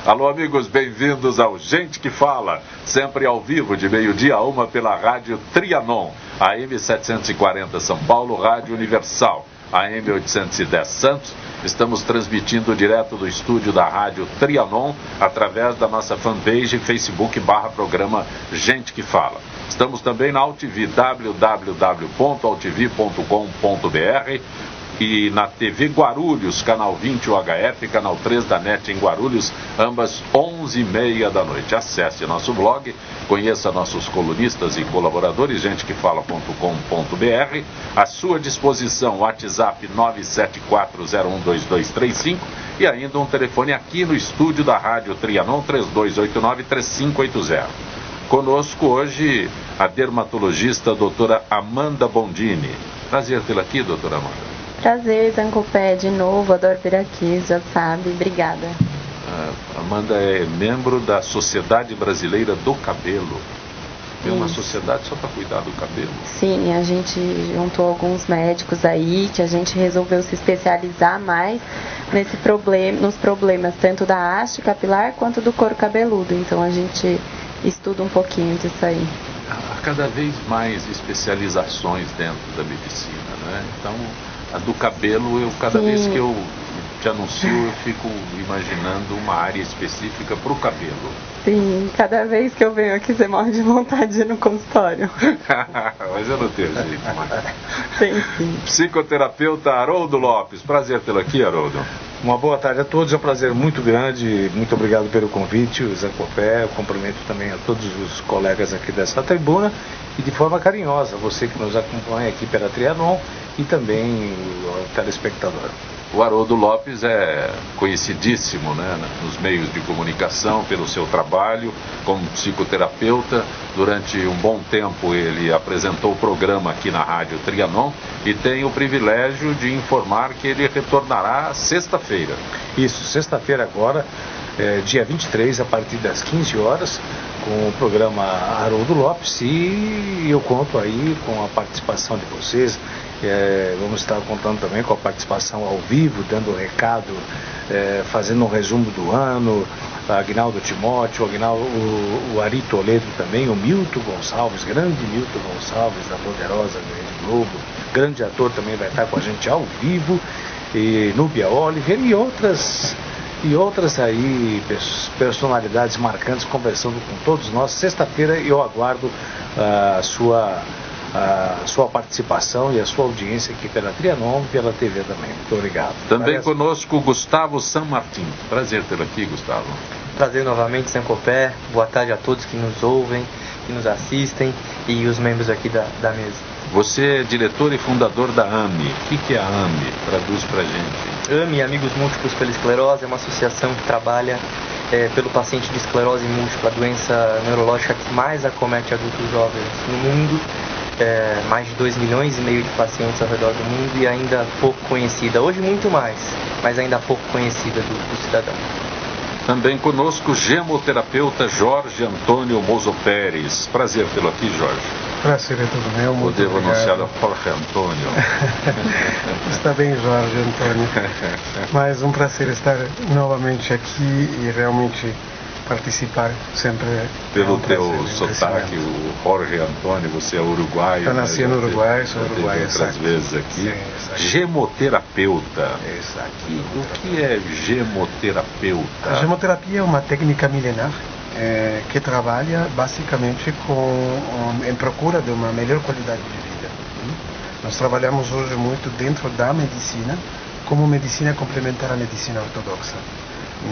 Alô, amigos, bem-vindos ao Gente que Fala, sempre ao vivo, de meio-dia a 1 pela Rádio Trianon, AM 740 São Paulo, Rádio Universal, AM 810 Santos. Estamos transmitindo direto do estúdio da Rádio Trianon, através da nossa fanpage Facebook/programa Gente que Fala. Estamos também na AltV, www.altv.com.br, e na TV Guarulhos, canal 20 UHF, canal 3 da NET em Guarulhos, ambas 11h30 da noite. Acesse nosso blog, conheça nossos colunistas e colaboradores, gentequefala.com.br. À sua disposição, WhatsApp 974012235 e ainda um telefone aqui no estúdio da Rádio Trianon, 3289-3580. Conosco hoje a dermatologista doutora Amanda Bondini. Prazer tê-la aqui, doutora Amanda. Prazer, Zancopé, de novo, adoro vir aqui, já sabe, obrigada. Amanda é membro da Sociedade Brasileira do Cabelo. Tem uma sociedade só para cuidar do cabelo? Sim, a gente juntou alguns médicos aí, que a gente resolveu se especializar mais nos problemas tanto da haste capilar quanto do couro cabeludo. Então a gente estuda um pouquinho disso aí. Há cada vez mais especializações dentro da medicina, né? Então, a do cabelo, cada vez que eu te anuncio, eu fico imaginando uma área específica para o cabelo. Sim, cada vez que eu venho aqui você morre de vontade de ir no consultório. Mas eu não tenho jeito mais. Sim, sim. Psicoterapeuta Haroldo Lopes. Prazer tê-lo aqui, Haroldo. Uma boa tarde a todos, é um prazer muito grande, muito obrigado pelo convite, o Zancopé, eu cumprimento também a todos os colegas aqui dessa tribuna e de forma carinhosa, você que nos acompanha aqui pela Trianon e também o telespectador. O Haroldo Lopes é conhecidíssimo, né, nos meios de comunicação pelo seu trabalho como psicoterapeuta. Durante um bom tempo ele apresentou o programa aqui na Rádio Trianon e tem o privilégio de informar que ele retornará sexta-feira. Isso, sexta-feira agora, dia 23, a partir das 15 horas, com o programa Haroldo Lopes, e eu conto aí com a participação de vocês. Vamos estar contando também com a participação ao vivo, dando recado, fazendo um resumo do ano, Aguinaldo Timóteo, o Ari Toledo também, o Milton Gonçalves, grande Milton Gonçalves, da poderosa Rede Globo, grande ator, também vai estar com a gente ao vivo, e Núbia Oliver e outras aí personalidades marcantes conversando com todos nós. Sexta-feira eu aguardo a sua participação e a sua audiência aqui pela Trianon e pela TV também. Muito obrigado. Também conosco Gustavo San Martin. Prazer tê-lo aqui, Gustavo. Prazer novamente, Zancopé. Boa tarde a todos que nos ouvem, que nos assistem e os membros aqui da mesa. Você é diretor e fundador da AME. O que é a AME? Traduz pra gente. AME, Amigos Múltiplos pela Esclerose, é uma associação que trabalha pelo paciente de esclerose múltipla, a doença neurológica que mais acomete adultos jovens no mundo. Mais de 2,5 milhões de pacientes ao redor do mundo e ainda pouco conhecida. Hoje muito mais, mas ainda pouco conhecida do cidadão. Também conosco gemoterapeuta Jorge Antônio Mozo Pérez. Prazer tê-lo aqui, Jorge. Prazer é todo meu. Ou devo anunciar a Jorge Antônio? Está bem, Jorge Antônio. Mas um prazer estar novamente aqui e realmente participar sempre. Pelo teu sotaque, o Jorge Antônio, você é uruguaio. Eu nasci no Uruguai, sou uruguaio. Outras vezes aqui. Sim, gemoterapeuta. Exato. O que é gemoterapeuta? A gemoterapia é uma técnica milenar que trabalha basicamente em procura de uma melhor qualidade de vida. Nós trabalhamos hoje muito dentro da medicina como medicina complementar à medicina ortodoxa.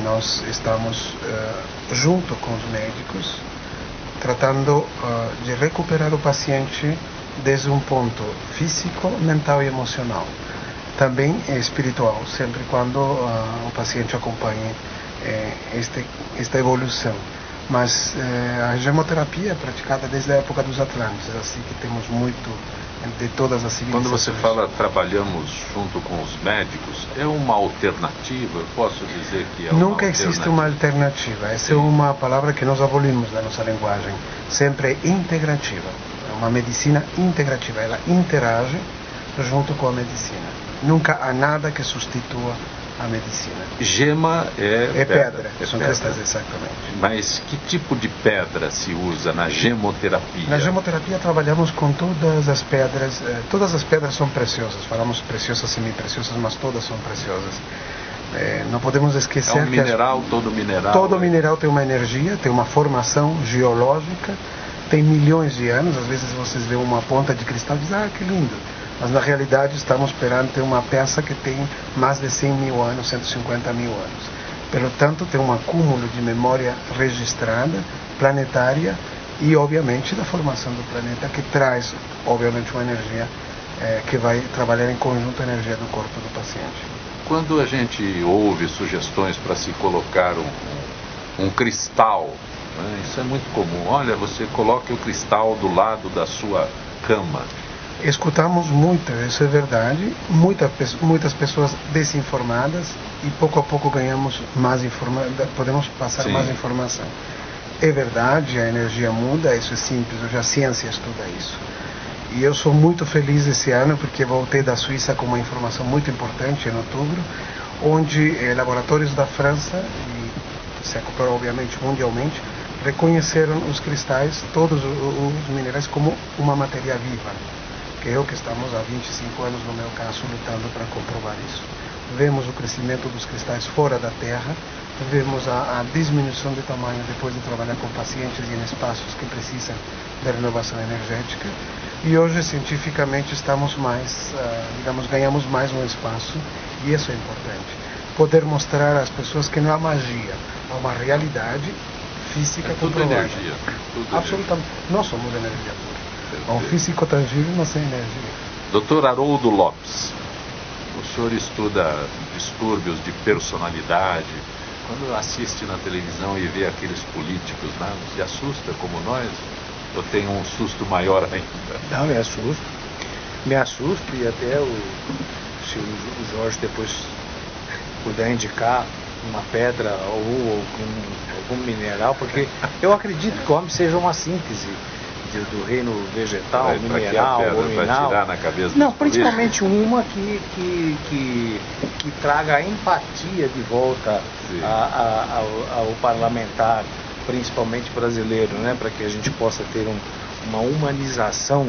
Nós estamos junto com os médicos tratando de recuperar o paciente desde um ponto físico, mental e emocional. Também espiritual, sempre quando o paciente acompanhe esta evolução. Mas a gemoterapia é praticada desde a época dos Atlantes, assim que temos muito de todas as civilizações. Quando você fala trabalhamos junto com os médicos, é uma alternativa? Eu posso dizer que é uma Nunca existe uma alternativa. Essa é uma palavra que nós abolimos da nossa linguagem. Sempre é integrativa. É uma medicina integrativa. Ela interage junto com a medicina. Nunca há nada que substitua a medicina. Gema É pedra, são cristais, exatamente. Mas que tipo de pedra se usa na gemoterapia? Na gemoterapia trabalhamos com todas as pedras são preciosas, falamos preciosas, semi-preciosas, mas todas são preciosas. Não podemos esquecer que todo mineral tem uma energia, tem uma formação geológica, tem milhões de anos. Às vezes vocês veem uma ponta de cristal e dizem, que lindo. Mas na realidade estamos perante uma peça que tem mais de 100 mil anos, 150 mil anos. Pelo tanto, tem um acúmulo de memória registrada, planetária, e obviamente da formação do planeta, que traz obviamente uma energia que vai trabalhar em conjunto a energia do corpo do paciente. Quando a gente ouve sugestões para se colocar um cristal, né, isso é muito comum. Olha, você coloque o cristal do lado da sua cama. Escutamos muito, isso é verdade, muitas pessoas desinformadas, e pouco a pouco ganhamos mais informação, podemos passar mais informação. É verdade, a energia muda, isso é simples, hoje a ciência estuda isso. E eu sou muito feliz esse ano porque voltei da Suíça com uma informação muito importante em outubro, onde laboratórios da França, e se recupera obviamente mundialmente, reconheceram os cristais, todos os minerais, como uma matéria viva. Que é o que estamos há 25 anos, no meu caso, lutando para comprovar isso. Vemos o crescimento dos cristais fora da Terra, vemos a diminuição de tamanho depois de trabalhar com pacientes em espaços que precisam de renovação energética. E hoje, cientificamente, estamos mais, ganhamos mais um espaço, e isso é importante. Poder mostrar às pessoas que não há magia, há uma realidade física comprovada. Energia. Absolutamente. Nós somos energia pura. Há um físico tangível, mas sem energia. Dr. Haroldo Lopes, o senhor estuda distúrbios de personalidade. Quando assiste na televisão e vê aqueles políticos, né, se assusta como nós? Ou tem um susto maior ainda? Não, me assusto, e até se o Jorge depois puder indicar uma pedra ou algum mineral, porque eu acredito que o homem seja uma síntese do reino vegetal, mineral, vai tirar na cabeça. Não, principalmente uma que traga a empatia de volta ao parlamentar, principalmente brasileiro, né, para que a gente possa ter uma humanização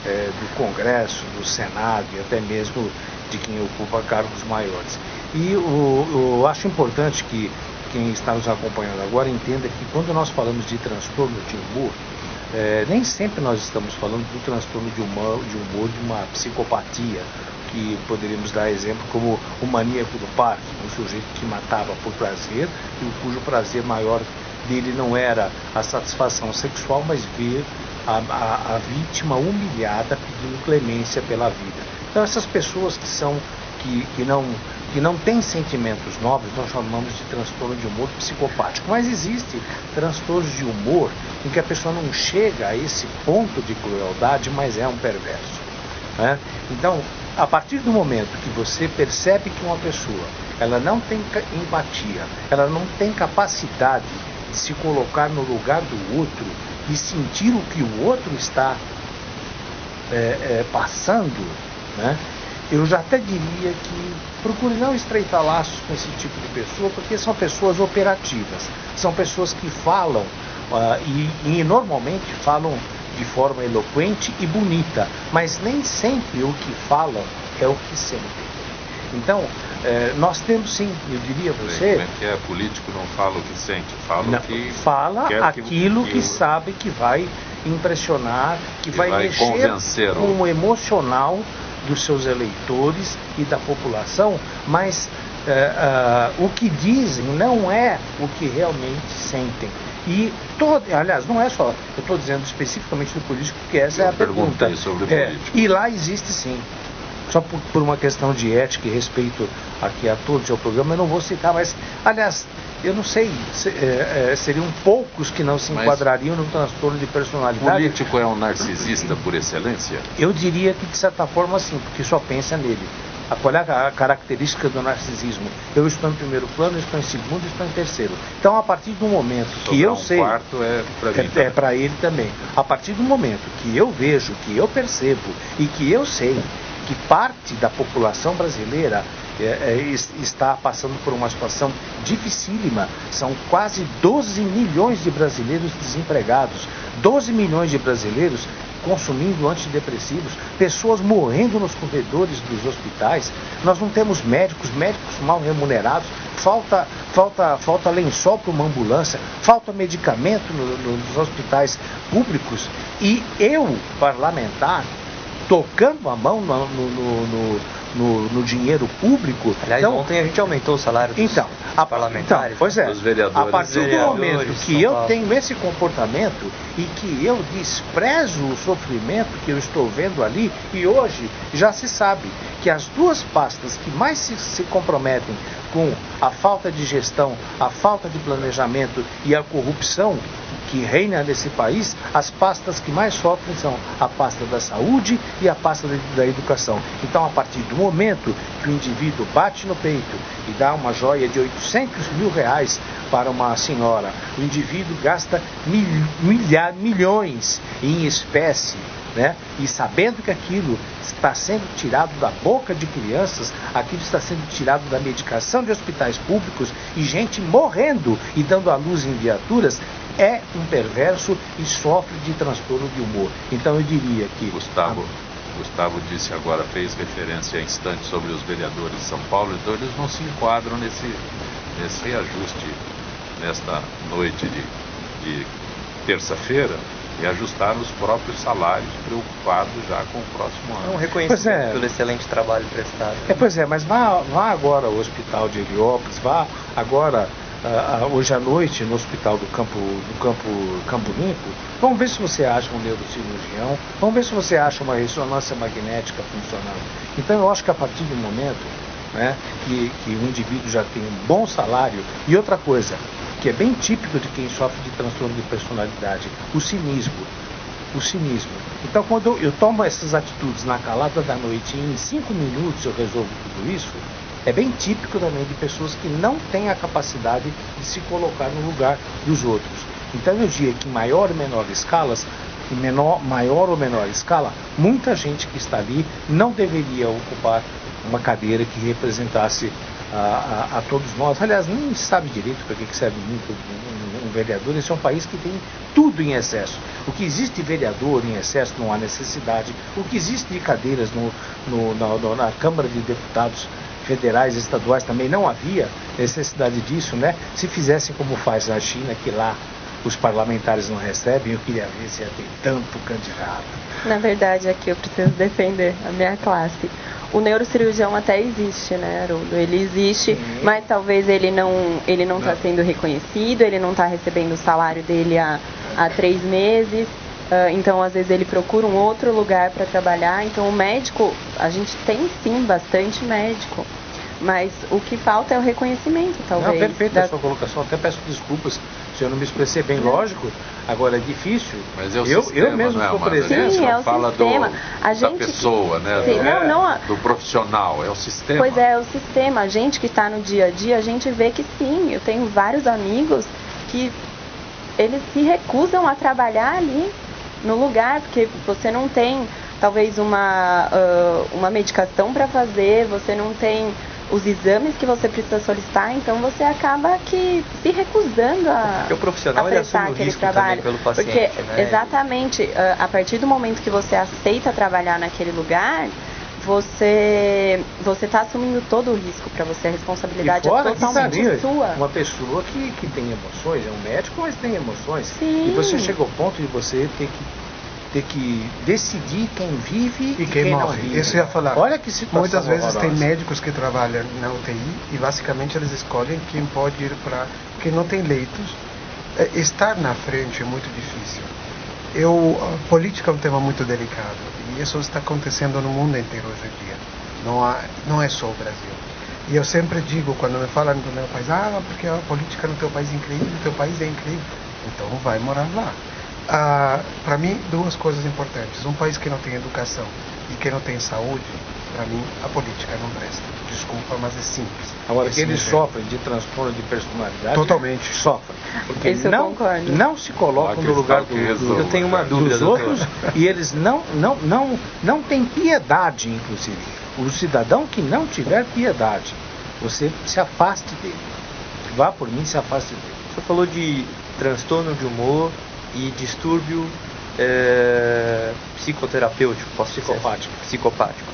do Congresso, do Senado e até mesmo de quem ocupa cargos maiores. E eu acho importante que quem está nos acompanhando agora entenda que quando nós falamos de transtorno de humor, nem sempre nós estamos falando do transtorno de humor, de uma psicopatia, que poderíamos dar exemplo como o maníaco do parque, um sujeito que matava por prazer e cujo prazer maior dele não era a satisfação sexual, mas ver a vítima humilhada pedindo clemência pela vida. Então essas pessoas que não têm sentimentos nobres, nós chamamos de transtorno de humor psicopático. Mas existe transtornos de humor em que a pessoa não chega a esse ponto de crueldade, mas é um perverso, né? Então, a partir do momento que você percebe que uma pessoa ela não tem empatia, ela não tem capacidade de se colocar no lugar do outro e sentir o que o outro está passando, né? Eu já até diria que procure não estreitar laços com esse tipo de pessoa, porque são pessoas operativas, são pessoas que falam e normalmente falam de forma eloquente e bonita, mas nem sempre o que falam é o que sentem. Então, nós temos sim, eu diria a você... Como é que é? Político não fala o que sente, fala aquilo que sabe que vai impressionar, que vai mexer com o emocional dos seus eleitores e da população, mas o que dizem não é o que realmente sentem. E aliás, não é só, eu estou dizendo especificamente do político, porque essa é a pergunta. Sobre o político. E lá existe sim. Só por uma questão de ética e respeito aqui a todos ao programa, eu não vou citar, mas, aliás, eu não sei, seriam poucos que não se enquadrariam no transtorno de personalidade. O político é um narcisista por excelência? Eu diria que, de certa forma, sim, porque só pensa nele. Qual é a característica do narcisismo? Eu estou em primeiro plano, estou em segundo, estou em terceiro. Então, a partir do momento que eu sei... quarto é para ele também. A partir do momento que eu vejo, que eu percebo e que eu sei que parte da população brasileira está passando por uma situação dificílima. São quase 12 milhões de brasileiros desempregados, 12 milhões de brasileiros consumindo antidepressivos, pessoas morrendo nos corredores dos hospitais. Nós não temos médicos mal remunerados, falta lençol para uma ambulância, falta medicamento nos hospitais públicos. E eu, parlamentar, tocando a mão no dinheiro público. Aliás, então, ontem a gente aumentou o salário dos parlamentares. Então, pois é, dos vereadores. A partir do momento que eu tenho esse comportamento e que eu desprezo o sofrimento que eu estou vendo ali, e hoje já se sabe que as duas pastas que mais se comprometem com a falta de gestão, a falta de planejamento e a corrupção que reina nesse país, as pastas que mais sofrem são a pasta da saúde e a pasta da educação. Então, a partir do momento que o indivíduo bate no peito e dá uma joia de 800 mil reais para uma senhora, o indivíduo gasta milhões em espécie, né? E sabendo que aquilo está sendo tirado da boca de crianças, aquilo está sendo tirado da medicação de hospitais públicos e gente morrendo e dando à luz em viaturas, é um perverso e sofre de transtorno de humor. Então eu diria que... Gustavo disse agora, fez referência a instante sobre os vereadores de São Paulo, então eles não se enquadram nesse reajuste nesta noite de terça-feira, e ajustaram os próprios salários, preocupados já com o próximo ano. É um reconhecimento pelo excelente trabalho prestado. Pois é, mas vá agora ao hospital de Heliópolis, vá agora hoje à noite no hospital do Campo Limpo, vamos ver se você acha um neurocirurgião, vamos ver se você acha uma ressonância magnética funcionando. Então eu acho que a partir do momento, né, que o indivíduo já tem um bom salário, e outra coisa, que é bem típico de quem sofre de transtorno de personalidade, o cinismo. Então, quando eu tomo essas atitudes na calada da noite e em 5 minutos eu resolvo tudo isso, é bem típico também de pessoas que não têm a capacidade de se colocar no lugar dos outros. Então, eu diria que em maior ou menor escala, muita gente que está ali não deveria ocupar uma cadeira que representasse a todos nós. Aliás, nem sabe direito para que serve muito um vereador. Esse é um país que tem tudo em excesso. O que existe de vereador em excesso não há necessidade. O que existe de cadeiras na Câmara de Deputados federais e estaduais também não havia necessidade disso, né? Se fizessem como faz na China, que lá os parlamentares não recebem, eu queria ver se ia ter tanto candidato. Na verdade, aqui eu preciso defender a minha classe. O neurocirurgião até existe, né, Haroldo? Ele existe, sim, mas talvez ele não está sendo reconhecido, ele não está recebendo o salário dele há 3 meses. Então, às vezes, ele procura um outro lugar para trabalhar. Então, o médico, a gente tem sim bastante médico, mas o que falta é o reconhecimento, talvez. Não, perfeito a sua colocação. Até peço desculpas se eu não me expressei bem, lógico. Agora é difícil. Mas é o sistema, eu mesmo sou presidente. Sim, é o fala sistema. Da pessoa, né? Sim, do profissional, é o sistema. Pois é o sistema. A gente que está no dia a dia, a gente vê que sim. Eu tenho vários amigos que eles se recusam a trabalhar ali no lugar, porque você não tem talvez uma medicação para fazer, você não tem os exames que você precisa solicitar, então você acaba que se recusando porque o profissional ele assume o risco trabalho também pelo paciente, porque, né? Exatamente, a partir do momento que você aceita trabalhar naquele lugar, você está assumindo todo o risco para você, a responsabilidade é totalmente sua. Uma pessoa que tem emoções, é um médico, mas tem emoções. Sim. E você chega ao ponto de você ter que decidir quem vive e quem morre. Não vive. Isso eu ia falar. Olha que situação. Muitas vezes horrorosa. tem médicos que trabalham na UTI e basicamente eles escolhem quem pode ir para... Porque não tem leitos. Estar na frente é muito difícil. A política é um tema muito delicado e isso está acontecendo no mundo inteiro hoje em dia. Não é só o Brasil. E eu sempre digo, quando me falam do meu país, porque a política no teu país é incrível, o teu país é incrível, então vai morar lá. Para mim, 2 coisas importantes. Um país que não tem educação e que não tem saúde, para mim, a política não presta. Desculpa, mas é simples. Agora, que eles sofrem de transtorno de personalidade. Totalmente. Sofrem. Porque isso não se colocam no lugar eu tenho uma dúvida, dos outros e eles não têm piedade, inclusive. O cidadão que não tiver piedade, você se afaste dele. Vá por mim, se afaste dele. Você falou de transtorno de humor e distúrbio psicoterapêutico, psicopático.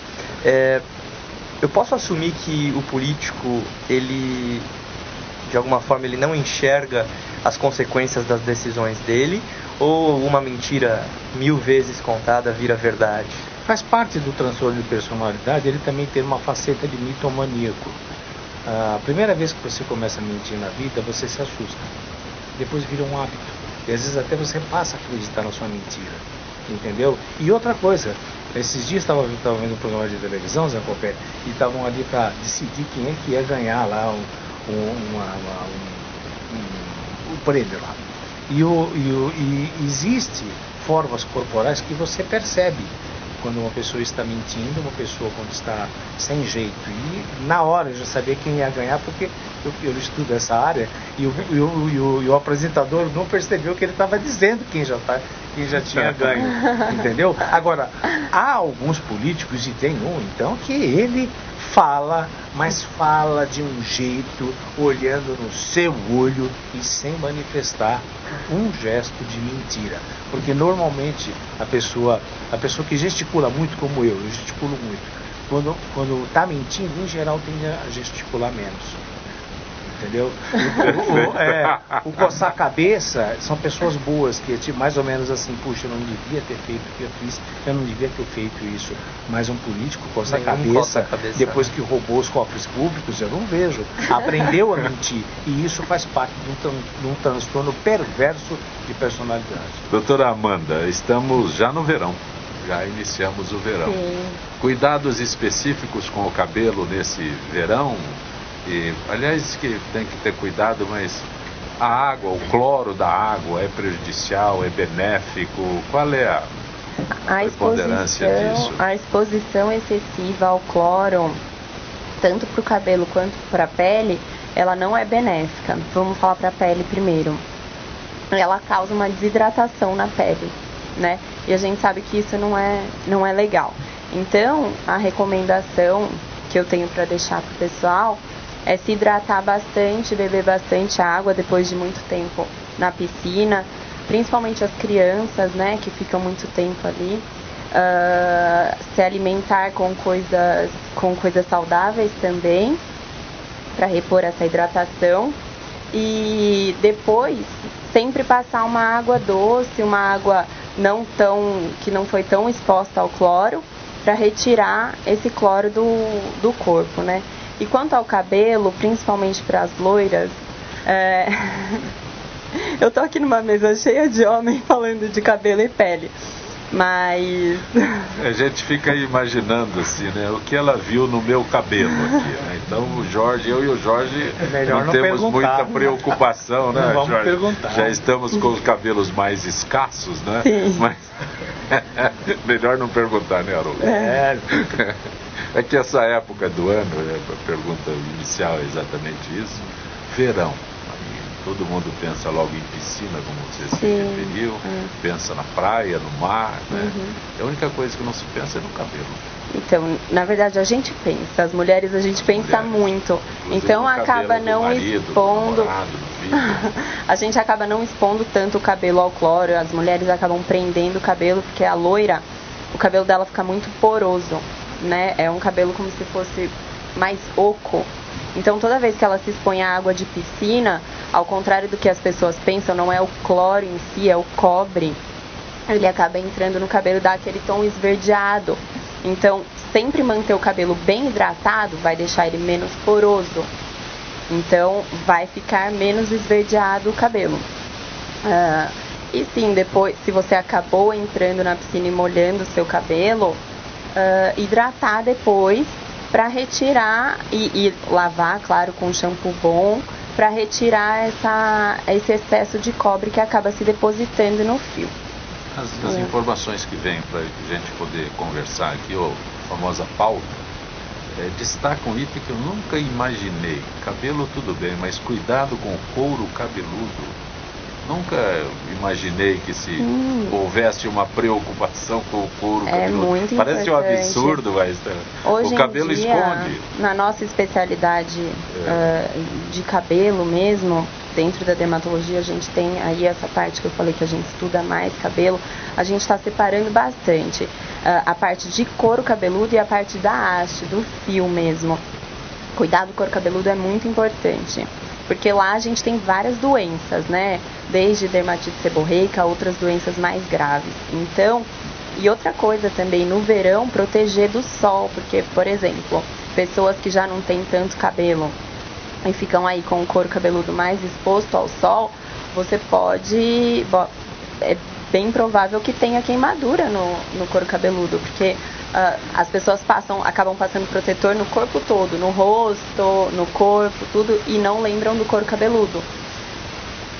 Eu posso assumir que o político, ele, de alguma forma, ele não enxerga as consequências das decisões dele, ou uma mentira 1000 vezes contada vira verdade? Faz parte do transtorno de personalidade ele também ter uma faceta de mitomaníaco. A primeira vez que você começa a mentir na vida, você se assusta. Depois vira um hábito. E às vezes até você passa a acreditar na sua mentira. Entendeu? E outra coisa, esses dias estava vendo um programa de televisão, Zé Copé, e estavam ali para decidir quem é que ia ganhar lá o prêmio lá. E existe formas corporais que você percebe quando uma pessoa está mentindo, uma pessoa quando está sem jeito. E na hora eu já sabia quem ia ganhar, porque eu estudo essa área e o apresentador não percebeu que ele estava dizendo quem já tinha ganho, entendeu? Agora, há alguns políticos, e tem um então, que ele fala, mas fala de um jeito, olhando no seu olho e sem manifestar um gesto de mentira. Porque normalmente a pessoa que gesticula muito, como eu gesticulo muito, quando está mentindo, em geral tende a gesticular menos. Entendeu? O coçar a cabeça são pessoas boas que, tipo, mais ou menos assim, puxa, eu não devia ter feito o que eu fiz, eu não devia ter feito isso. Mas um político coça a cabeça depois que roubou os cofres públicos, eu não vejo. Aprendeu a mentir. E isso faz parte de um transtorno perverso de personalidade. Doutora Amanda, estamos já no verão. Já iniciamos o verão. Sim. Cuidados específicos com o cabelo nesse verão? E, aliás, que tem que ter cuidado, mas a água, o cloro da água é prejudicial, é benéfico? Qual é a preponderância disso? A exposição excessiva ao cloro, tanto para o cabelo quanto para a pele, ela não é benéfica. Vamos falar para a pele primeiro. Ela causa uma desidratação na pele, né? E a gente sabe que isso não é legal. Então, a recomendação que eu tenho para deixar para o pessoal é se hidratar bastante, beber bastante água depois de muito tempo na piscina, principalmente as crianças, né, que ficam muito tempo ali. Se alimentar com coisas saudáveis também, para repor essa hidratação. E depois, sempre passar uma água doce, uma água que não foi tão exposta ao cloro, para retirar esse cloro do corpo, né? E quanto ao cabelo, principalmente para as loiras, eu tô aqui numa mesa cheia de homens falando de cabelo e pele, mas... A gente fica imaginando assim, né? O que ela viu no meu cabelo aqui, né? Então eu e o Jorge não temos muita preocupação, né, não vamos Jorge? Perguntar. Já estamos com os cabelos mais escassos, né? Sim. Mas melhor não perguntar, né, Haroldo? É que essa época do ano, a pergunta inicial é exatamente isso, verão. Todo mundo pensa logo em piscina, como você se referiu, pensa na praia, no mar, né? A única coisa que não se pensa é no cabelo. Então, na verdade, a gente pensa, as mulheres a gente pensa muito, então acaba não expondo, a gente acaba não expondo tanto o cabelo ao cloro, as mulheres acabam prendendo o cabelo, porque a loira, o cabelo dela fica muito poroso, né? É um cabelo como se fosse mais oco. Então toda vez que ela se expõe à água de piscina, ao contrário do que as pessoas pensam, não é o cloro em si, é o cobre. Ele acaba entrando no cabelo, dá aquele tom esverdeado. Então sempre manter o cabelo bem hidratado vai deixar ele menos poroso. Então vai ficar menos esverdeado o cabelo. E sim, depois, se você acabou entrando na piscina e molhando o seu cabelo, hidratar depois para retirar e lavar, claro, com um shampoo bom, para retirar esse excesso de cobre que acaba se depositando no fio. As informações que vêm para a gente poder conversar aqui, a famosa pauta, destaca um item que eu nunca imaginei. Cabelo tudo bem, mas cuidado com o couro cabeludo. Nunca imaginei que se houvesse uma preocupação com o couro cabeludo. Muito Parece um importante. absurdo, mas Hoje o cabelo em dia, esconde. Na nossa especialidade de cabelo mesmo, dentro da dermatologia, a gente tem aí essa parte que eu falei que a gente estuda mais cabelo, a gente está separando bastante a parte de couro cabeludo e a parte da haste, do fio mesmo. Cuidar do couro cabeludo é muito importante, porque lá a gente tem várias doenças, né? Desde dermatite seborreica a outras doenças mais graves. Então, e outra coisa também, no verão, proteger do sol, porque, por exemplo, pessoas que já não têm tanto cabelo e ficam aí com o couro cabeludo mais exposto ao sol, você pode... É bem provável que tenha queimadura no couro cabeludo, porque as pessoas acabam passando protetor no corpo todo, no rosto, no corpo, tudo, e não lembram do couro cabeludo.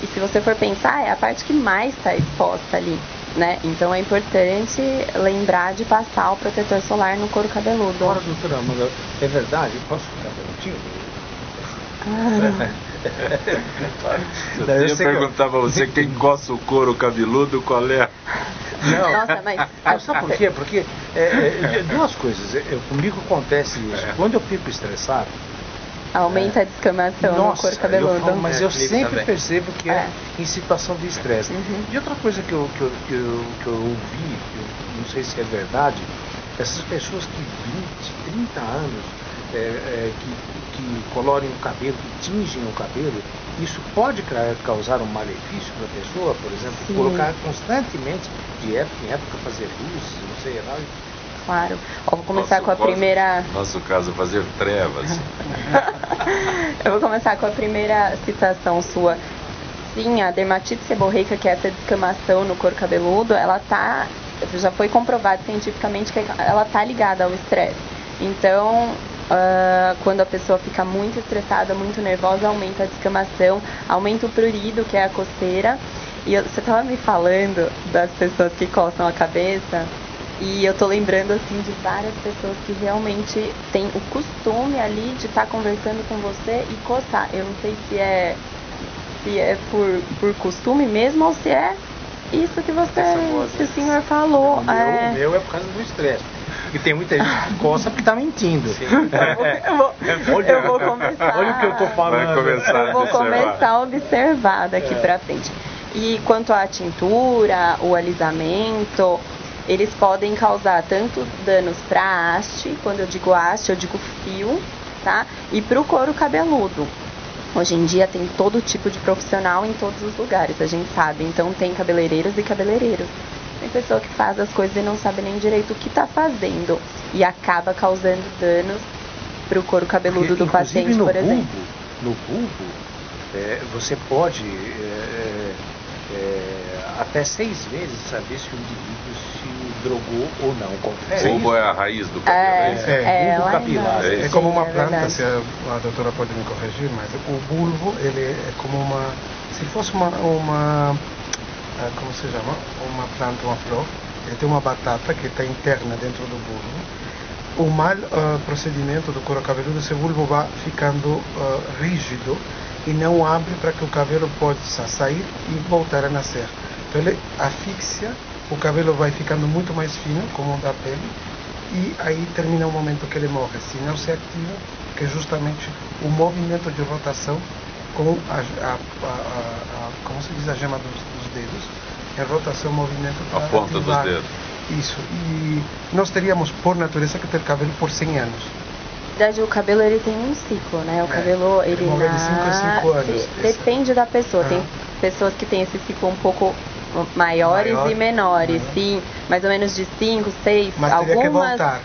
E se você for pensar, é a parte que mais está exposta ali, né? Então é importante lembrar de passar o protetor solar no couro cabeludo. Agora, doutora Amanda, é verdade? Posso ficar perguntinho? Eu ia perguntar pra você quem coça o couro cabeludo, qual é? Não. Nossa, mas... Sabe por quê? Porque duas coisas. Comigo acontece isso. Quando eu fico estressado... Aumenta a descamação no couro cabeludo. Mas eu sempre também percebo que é em situação de estresse. E outra coisa que eu ouvi, não sei se é verdade, essas pessoas que 20, 30 anos que colorem o cabelo, que tingem o cabelo, isso pode causar um malefício para a pessoa, por exemplo, Sim. Colocar constantemente, de época em época, fazer luzes, não sei lá. Claro. Vou começar com a primeira... Nosso caso, fazer trevas. Eu vou começar com a primeira citação sua. Sim, a dermatite seborreica, que é essa descamação no couro cabeludo, já foi comprovado cientificamente que ela está ligada ao estresse. Então, quando a pessoa fica muito estressada, muito nervosa, aumenta a descamação, aumenta o prurido, que é a coceira. E você estava me falando das pessoas que coçam a cabeça, e eu tô lembrando assim de várias pessoas que realmente têm o costume ali de estar conversando com você e coçar. Eu não sei se é por costume mesmo ou se é isso que o senhor falou. O meu é por causa do estresse. E tem muita gente que coça porque tá mentindo. Eu vou começar. Olha o que eu tô falando. Eu vou começar a observar daqui pra frente. E quanto à tintura, o alisamento, eles podem causar tanto danos para a haste, quando eu digo haste, eu digo fio, tá? E para o couro cabeludo. Hoje em dia tem todo tipo de profissional em todos os lugares, a gente sabe. Então tem cabeleireiros e cabeleireiros. Tem pessoa que faz as coisas e não sabe nem direito o que está fazendo. E acaba causando danos para o couro cabeludo do paciente, por exemplo. No bulbo, você pode até 6 vezes saber se o indivíduo se drogou ou não. Confere. O bulbo é a raiz do cabelo. Bulbo capilar. É como uma planta, se a doutora pode me corrigir, mas o bulbo, ele é como se fosse uma como se chama? Uma planta, uma flor. Ele tem uma batata que está interna dentro do bulbo. O mal procedimento do couro cabeludo, esse bulbo vai ficando rígido e não abre para que o cabelo possa sair e voltar a nascer. Então ele asfixia, o cabelo vai ficando muito mais fino, como o da pele, e aí termina o momento que ele morre. Se não se ativa, que é justamente o movimento de rotação com como se diz, a gema dos dedos, é rotação, movimento a ponta dos dedos. Isso, e nós teríamos por natureza que ter cabelo por 100 anos. Na verdade, o cabelo ele tem um ciclo, né? O cabelo ele morre de 5 a 5 anos. Depende da pessoa. Tem pessoas que têm esse ciclo um pouco maiores e menores, sim, mais ou menos de 5, 6, mas algumas. Teria que voltar,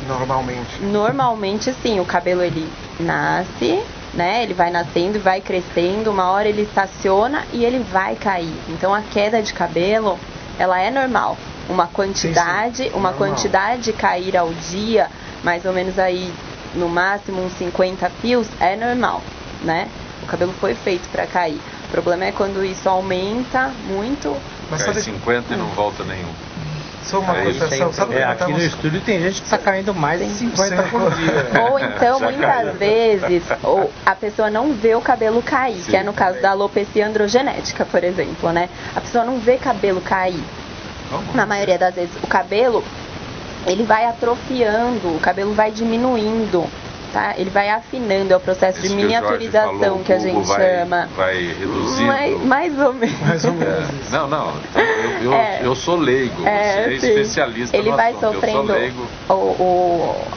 normalmente. Normalmente, sim, o cabelo ele nasce, né? Ele vai nascendo e vai crescendo. Uma hora ele estaciona e ele vai cair. Então a queda de cabelo, ela é normal. Uma quantidade cair ao dia, mais ou menos aí no máximo uns 50 fios, é normal, né? O cabelo foi feito para cair. O problema é quando isso aumenta muito. Mas cai 50 e não volta nenhum. Só uma coisa, sabe aqui no estúdio tem gente que está caindo mais de 50 por dia. Ou então, muitas vezes, ou a pessoa não vê o cabelo cair, que é no caso da alopecia androgenética, por exemplo, né? A pessoa não vê cabelo cair. Na maioria das vezes, o cabelo, ele vai atrofiando, o cabelo vai diminuindo. Tá? Ele vai afinando, é o processo de miniaturização que a gente chama. Vai reduzindo. Mais ou menos. Não. Eu sou leigo, você é especialista ele no vai assunto. Sofrendo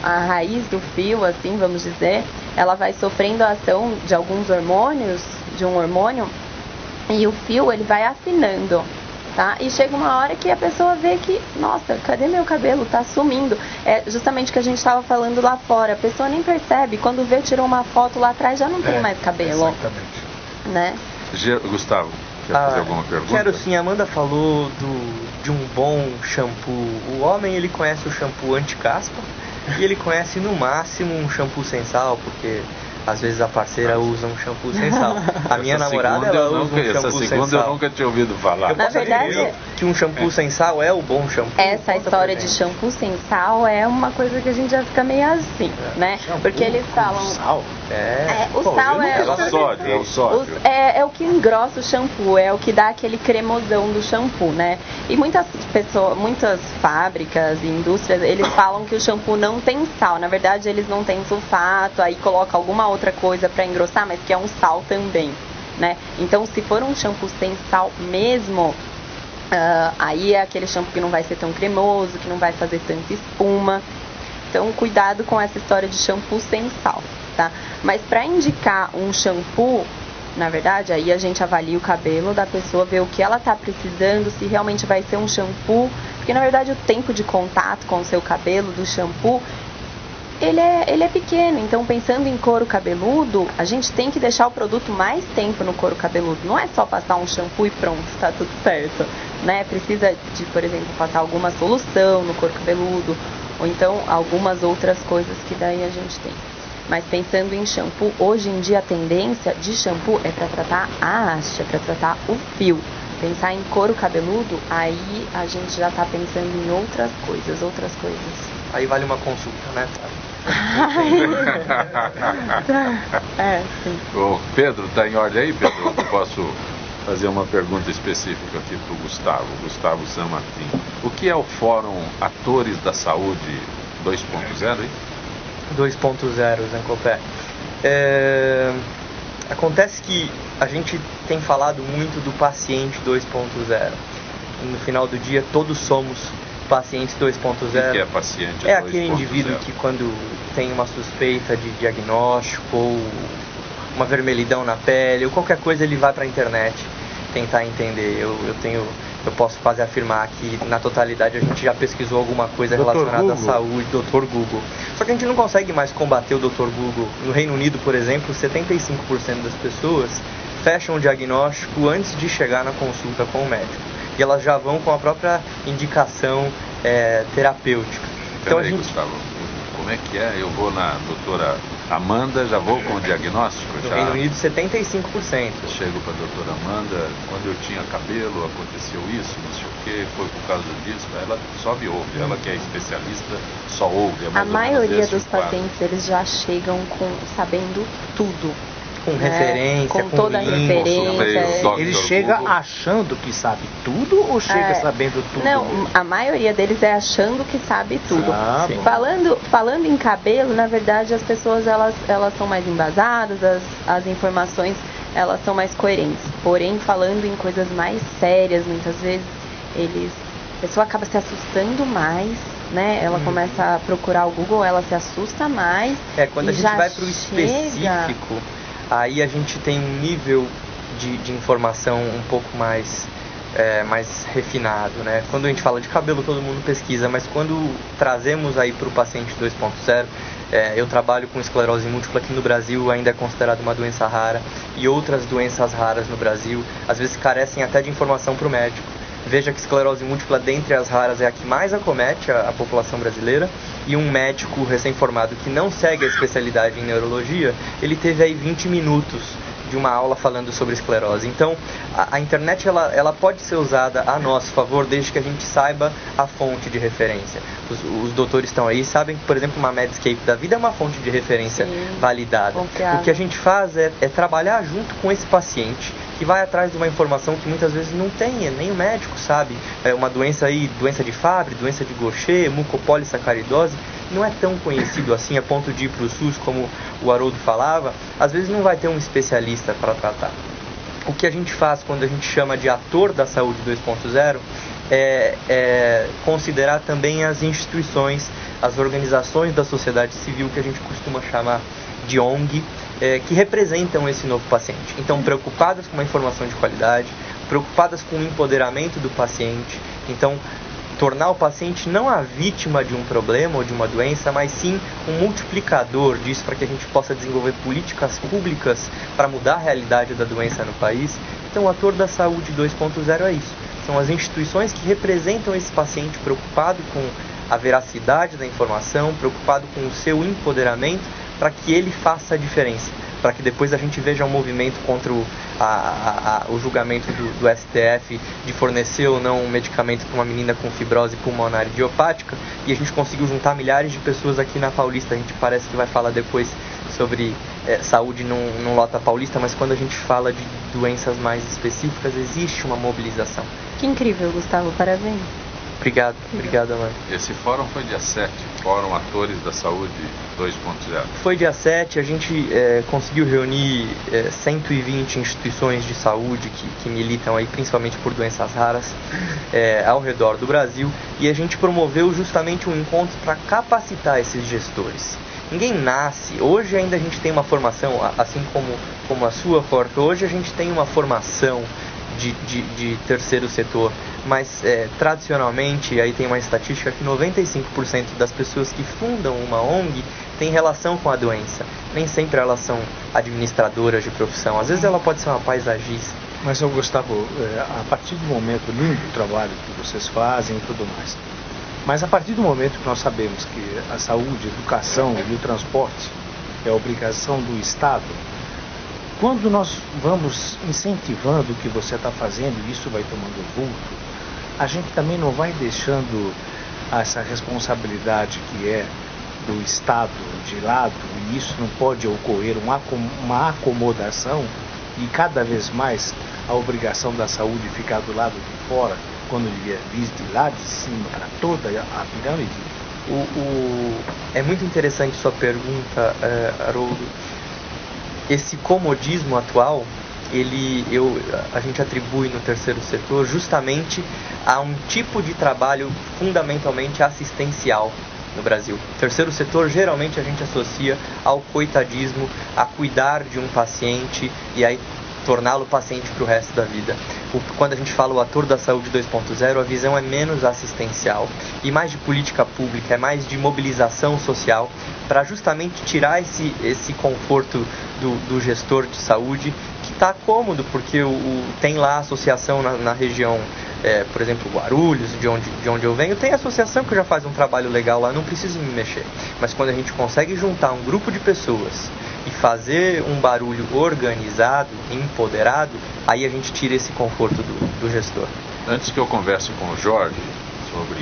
a raiz do fio, assim, vamos dizer, ela vai sofrendo a ação de alguns hormônios, de um hormônio, e o fio ele vai afinando. Tá? E chega uma hora que a pessoa vê que, nossa, cadê meu cabelo? Tá sumindo. É justamente o que a gente estava falando lá fora. A pessoa nem percebe. Quando vê, tirou uma foto lá atrás, já não tem mais cabelo. Exatamente. Né? Gustavo, quer fazer alguma pergunta? Quero sim. A Amanda falou de um bom shampoo. O homem, ele conhece o shampoo anti-caspa e ele conhece no máximo um shampoo sem sal, porque às vezes a parceira usa um shampoo sem sal. A minha namorada, ela usa um shampoo sem sal. Essa segunda eu nunca tinha ouvido falar. Na verdade, que um shampoo sem sal é o bom shampoo. Essa história de shampoo sem sal é uma coisa que a gente já fica meio assim, né? Porque eles falam... Sal? O sal é o sódio. É o que engrossa o shampoo, é o que dá aquele cremosão do shampoo, né? E muitas fábricas e indústrias, eles falam que o shampoo não tem sal. Na verdade, eles não têm sulfato, aí coloca alguma outra coisa para engrossar, mas que é um sal também, né? Então, se for um shampoo sem sal mesmo, aí é aquele shampoo que não vai ser tão cremoso, que não vai fazer tanta espuma. Então, cuidado com essa história de shampoo sem sal, tá? Mas para indicar um shampoo, na verdade, aí a gente avalia o cabelo da pessoa, vê o que ela tá precisando, se realmente vai ser um shampoo, porque na verdade o tempo de contato com o seu cabelo do shampoo, ele é pequeno. Então, pensando em couro cabeludo, a gente tem que deixar o produto mais tempo no couro cabeludo. Não é só passar um shampoo e pronto, tá tudo certo, né? Precisa de, por exemplo, passar alguma solução no couro cabeludo, ou então algumas outras coisas que daí a gente tem. Mas pensando em shampoo, hoje em dia a tendência de shampoo é para tratar a haste, é para tratar o fio. Pensar em couro cabeludo, aí a gente já está pensando em outras coisas. Aí vale uma consulta, né? Sim. O Pedro, está em ordem aí, Pedro? Eu posso fazer uma pergunta específica aqui para o Gustavo San Martin. O que é o Fórum Atores da Saúde 2.0, hein? 2.0, Zancopé. Acontece que a gente tem falado muito do paciente 2.0. No final do dia, todos somos pacientes 2.0. O que é paciente 2.0? É aquele indivíduo que, quando tem uma suspeita de diagnóstico ou uma vermelhidão na pele ou qualquer coisa, ele vai para a internet tentar entender. Eu posso quase afirmar que na totalidade a gente já pesquisou alguma coisa relacionada à saúde, Dr. Google. Só que a gente não consegue mais combater o Dr. Google. No Reino Unido, por exemplo, 75% das pessoas fecham o diagnóstico antes de chegar na consulta com o médico. E elas já vão com a própria indicação terapêutica. Então, Gustavo, como é que é? Eu vou na doutora Amanda, já vou com o diagnóstico? No Reino Unido, 75%. Chego para a doutora Amanda, quando eu tinha cabelo, aconteceu isso, não sei o quê, foi por causa disso. Ela só me ouve, ela que é especialista, só ouve. A maioria dos pacientes, eles já chegam sabendo tudo. Com referência, com toda a referência. Ele chega achando que sabe tudo ou chega sabendo tudo? Não, a maioria deles é achando que sabe tudo. Falando em cabelo, na verdade as pessoas elas são mais embasadas, as informações elas são mais coerentes. Porém, falando em coisas mais sérias, muitas vezes a pessoa acaba se assustando mais, né? Ela começa a procurar o Google, ela se assusta mais. Quando a gente vai para o específico, aí a gente tem um nível de informação um pouco mais refinado, né? Quando a gente fala de cabelo, todo mundo pesquisa, mas quando trazemos aí para o paciente 2.0, eu trabalho com esclerose múltipla, que no Brasil ainda é considerado uma doença rara, e outras doenças raras no Brasil, às vezes carecem até de informação para o médico. Veja que esclerose múltipla, dentre as raras, é a que mais acomete a população brasileira, e um médico recém-formado que não segue a especialidade em neurologia, ele teve aí 20 minutos de uma aula falando sobre esclerose. Então, a internet ela pode ser usada a nosso favor desde que a gente saiba a fonte de referência. Os doutores estão aí, sabem que, por exemplo, uma Medscape da vida é uma fonte de referência validada. Confiável. O que a gente faz é trabalhar junto com esse paciente que vai atrás de uma informação que muitas vezes não tem, nem o médico sabe. É uma doença aí, doença de Fabry, doença de Gaucher, mucopolissacaridose, não é tão conhecido assim a ponto de ir para o SUS, como o Haroldo falava. Às vezes não vai ter um especialista para tratar. O que a gente faz quando a gente chama de ator da saúde 2.0 é considerar também as instituições, as organizações da sociedade civil, que a gente costuma chamar de ONG, que representam esse novo paciente. Então, preocupadas com uma informação de qualidade, preocupadas com o empoderamento do paciente. Então, tornar o paciente não a vítima de um problema ou de uma doença, mas sim um multiplicador disso, para que a gente possa desenvolver políticas públicas para mudar a realidade da doença no país. Então, o ator da saúde 2.0 é isso. São as instituições que representam esse paciente preocupado com a veracidade da informação, preocupado com o seu empoderamento, para que ele faça a diferença, para que depois a gente veja um movimento contra o julgamento do STF de fornecer ou não um medicamento para uma menina com fibrose pulmonar idiopática, e a gente conseguiu juntar milhares de pessoas aqui na Paulista. A gente parece que vai falar depois sobre saúde num Lota Paulista, mas quando a gente fala de doenças mais específicas, existe uma mobilização. Que incrível, Gustavo, parabéns. Obrigado, Amanda. Esse fórum foi dia 7, Fórum Atores da Saúde 2.0. Foi dia 7, a gente conseguiu reunir 120 instituições de saúde que militam aí principalmente por doenças raras ao redor do Brasil, e a gente promoveu justamente um encontro para capacitar esses gestores. Ninguém nasce, hoje ainda a gente tem uma formação, assim como a sua, Forca, hoje a gente tem uma formação de terceiro setor, mas tradicionalmente, aí tem uma estatística que 95% das pessoas que fundam uma ONG têm relação com a doença. Nem sempre elas são administradoras de profissão, às vezes ela pode ser uma paisagista. Mas, Gustavo, a partir do momento, lindo o trabalho que vocês fazem e tudo mais, mas a partir do momento que nós sabemos que a saúde, a educação e o transporte é obrigação do Estado, quando nós vamos incentivando o que você está fazendo, e isso vai tomando vulto, a gente também não vai deixando essa responsabilidade que é do Estado de lado, e isso não pode ocorrer uma acomodação, e cada vez mais a obrigação da saúde ficar do lado de fora, quando ele vista de lá de cima para toda a pirâmide. É muito interessante sua pergunta, Haroldo. Esse comodismo atual, a gente atribui no terceiro setor justamente a um tipo de trabalho fundamentalmente assistencial no Brasil. Terceiro setor, geralmente a gente associa ao coitadismo, a cuidar de um paciente e aí torná-lo paciente para o resto da vida. Quando a gente fala o ator da saúde 2.0, a visão é menos assistencial e mais de política pública, é mais de mobilização social, para justamente tirar esse conforto do gestor de saúde, que está cômodo, porque tem lá a associação na região, por exemplo, Guarulhos, de onde eu venho, tem associação que já faz um trabalho legal lá, não preciso me mexer. Mas quando a gente consegue juntar um grupo de pessoas e fazer um barulho organizado, empoderado, aí a gente tira esse conforto do gestor. Antes que eu converse com o Jorge sobre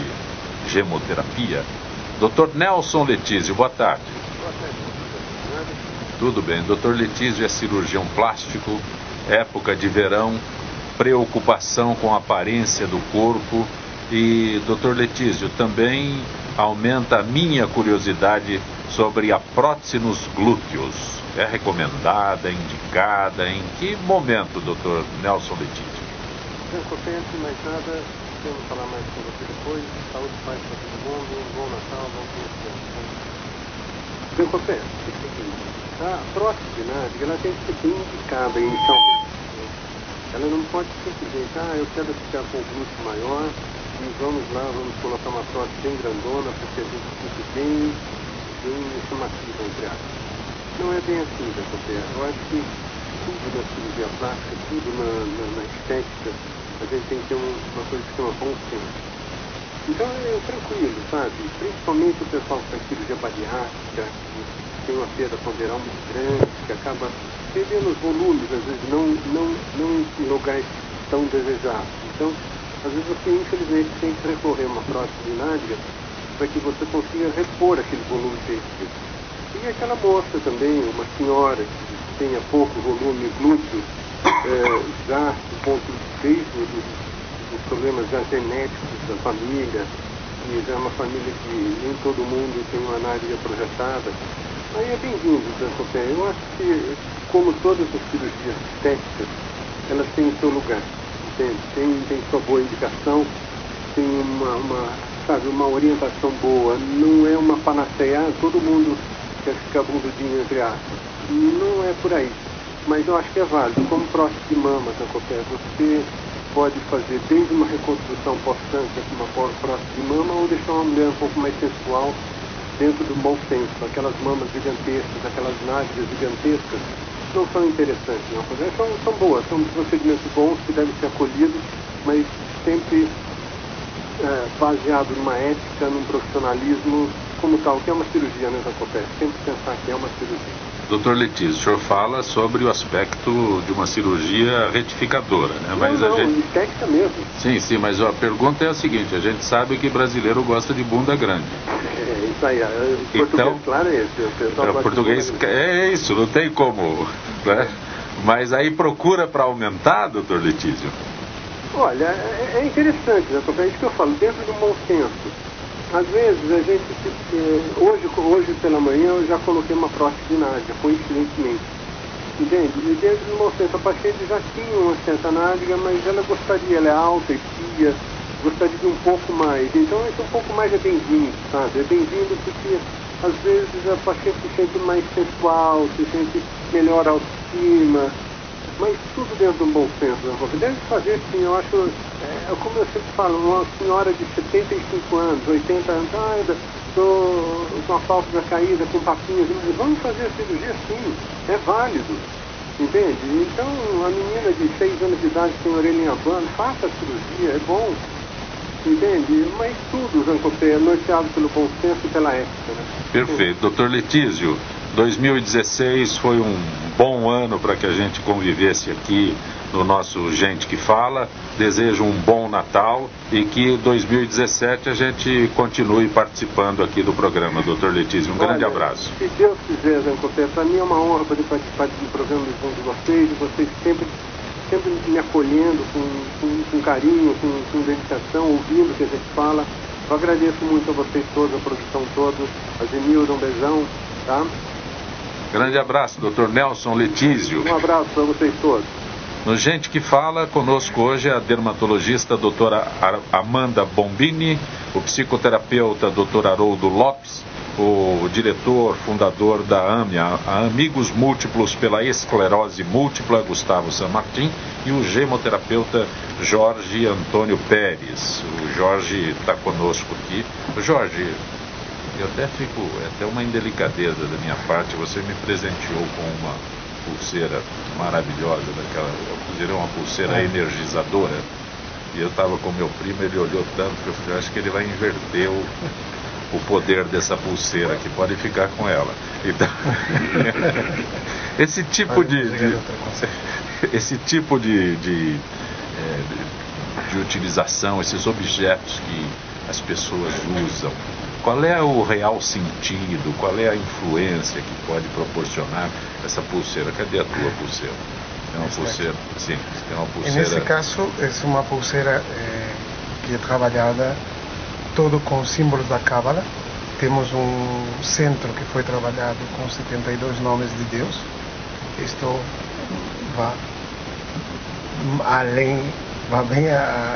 gemoterapia, Dr. Nelson Letísio, boa tarde. Boa tarde. Tudo bem. Dr. Letísio é cirurgião plástico, época de verão, preocupação com a aparência do corpo. E, Dr. Letísio, também aumenta a minha curiosidade sobre a prótese nos glúteos. É recomendada, indicada? Em que momento, Dr. Nelson Letísio? Antes de mais nada, vamos falar mais com você depois. Saúde e paz para todo mundo. Bom Natal, bom fim de ano. A prótese, né, ela tem que ser bem indicada inicialmente. Ela não pode simplesmente, eu quero ficar com o glúteo maior e vamos colocar uma prótese bem grandona porque a gente fique bem chamativa, entre aspas. Não é bem assim, eu acho que tudo na cirurgia plástica, tudo na estética, a gente tem que ter uma coisa que chama bom senso. Então é tranquilo, sabe? Principalmente o pessoal que faz cirurgia bariátrica, que tem uma perda ponderal muito grande, que acaba perdendo os volumes, às vezes não em lugares tão desejados. Então, às vezes você infelizmente tem que recorrer a uma prótese de nádega para que você consiga repor aquele volume perdido. E aquela moça também, uma senhora que tenha pouco volume glúteo, já do ponto de vista dos problemas já genéticos da família, e já é uma família que nem todo mundo tem uma nádega projetada, aí é bem-vindo, eu acho que, como todas as cirurgias estéticas, elas têm o seu lugar, entende? Tem sua boa indicação, tem uma orientação boa, não é uma panaceia, todo mundo quer ficar bundudinho entre aspas, não é por aí, mas eu acho que é válido, como prótese de mama, você pode fazer desde uma reconstrução pós-câncer com uma prótese de mama ou deixar uma mulher um pouco mais sensual dentro do bom senso. Aquelas mamas gigantescas, aquelas nádegas gigantescas não são interessantes, não. São boas, são procedimentos bons que devem ser acolhidos, mas sempre baseado numa ética, num profissionalismo como tal, que é uma cirurgia, né, Zacopé? Sempre pensar que é uma cirurgia. Doutor Letício, o senhor fala sobre o aspecto de uma cirurgia retificadora, né? Mas não, a gente... estética mesmo. Sim, mas a pergunta é a seguinte, a gente sabe que brasileiro gosta de bunda grande. É isso aí, então, claro é esse. Português é isso, não tem como, né? Mas aí procura para aumentar, doutor Letício? Olha, é interessante, né? É isso que eu falo, dentro do bom senso. Às vezes a gente, hoje pela manhã eu já coloquei uma prótese de nádega, coincidentemente. Entende? E dentro do bom senso, a paciente já tinha uma certa nádega, mas ela gostaria, ela é alta e pia, gostaria de um pouco mais. Então esse um pouco mais é bem-vindo, sabe? É bem-vindo porque às vezes a paciente se sente mais sensual, se sente melhor autoestima, mas tudo dentro de um bom senso, né? Deve fazer sim, eu acho, como eu sempre falo, uma senhora de 75 anos, 80 anos, estou com a pálpebra caída, com papinhos, mas vamos fazer a cirurgia sim, é válido, entende? Então a menina de 6 anos de idade tem orelha em abano, faça a cirurgia, é bom, entende? Mas tudo, Zancopé, é norteado pelo bom senso e pela ética, né? Perfeito. Doutor Letício, 2016 foi um bom ano para que a gente convivesse aqui no nosso Gente que Fala. Desejo um bom Natal e que 2017 a gente continue participando aqui do programa, doutor Letício. Um grande abraço. Se Deus quiser, Zancopé, para mim é uma honra poder participar do programa de vocês, e vocês sempre me acolhendo com carinho, com dedicação, ouvindo o que a gente fala. Eu agradeço muito a vocês todos, a produção toda, a Zenilda, um beijão, tá? Grande abraço, doutor Nelson Letício. Um abraço para vocês todos. No Gente que Fala, conosco hoje a dermatologista doutora Amanda Bombini, o psicoterapeuta doutor Haroldo Lopes, o diretor, fundador da AME, a Amigos Múltiplos pela Esclerose Múltipla, Gustavo Sanmartin, e o gemoterapeuta Jorge Antônio Pérez. O Jorge está conosco aqui. Jorge, eu até até uma indelicadeza da minha parte, você me presenteou com uma pulseira maravilhosa, eu considerei uma pulseira energizadora, e eu estava com meu primo, ele olhou tanto que eu falei, acho que ele vai inverter o poder dessa pulseira aqui, pode ficar com ela. Então, esse tipo de utilização, esses objetos que as pessoas usam, qual é o real sentido, qual é a influência que pode proporcionar essa pulseira? Cadê a tua pulseira? É uma pulseira, sim, é uma pulseira. Nesse caso, é uma pulseira que é trabalhada todo com símbolos da Cábala. Temos um centro que foi trabalhado com 72 nomes de Deus. Isto vai além, vai bem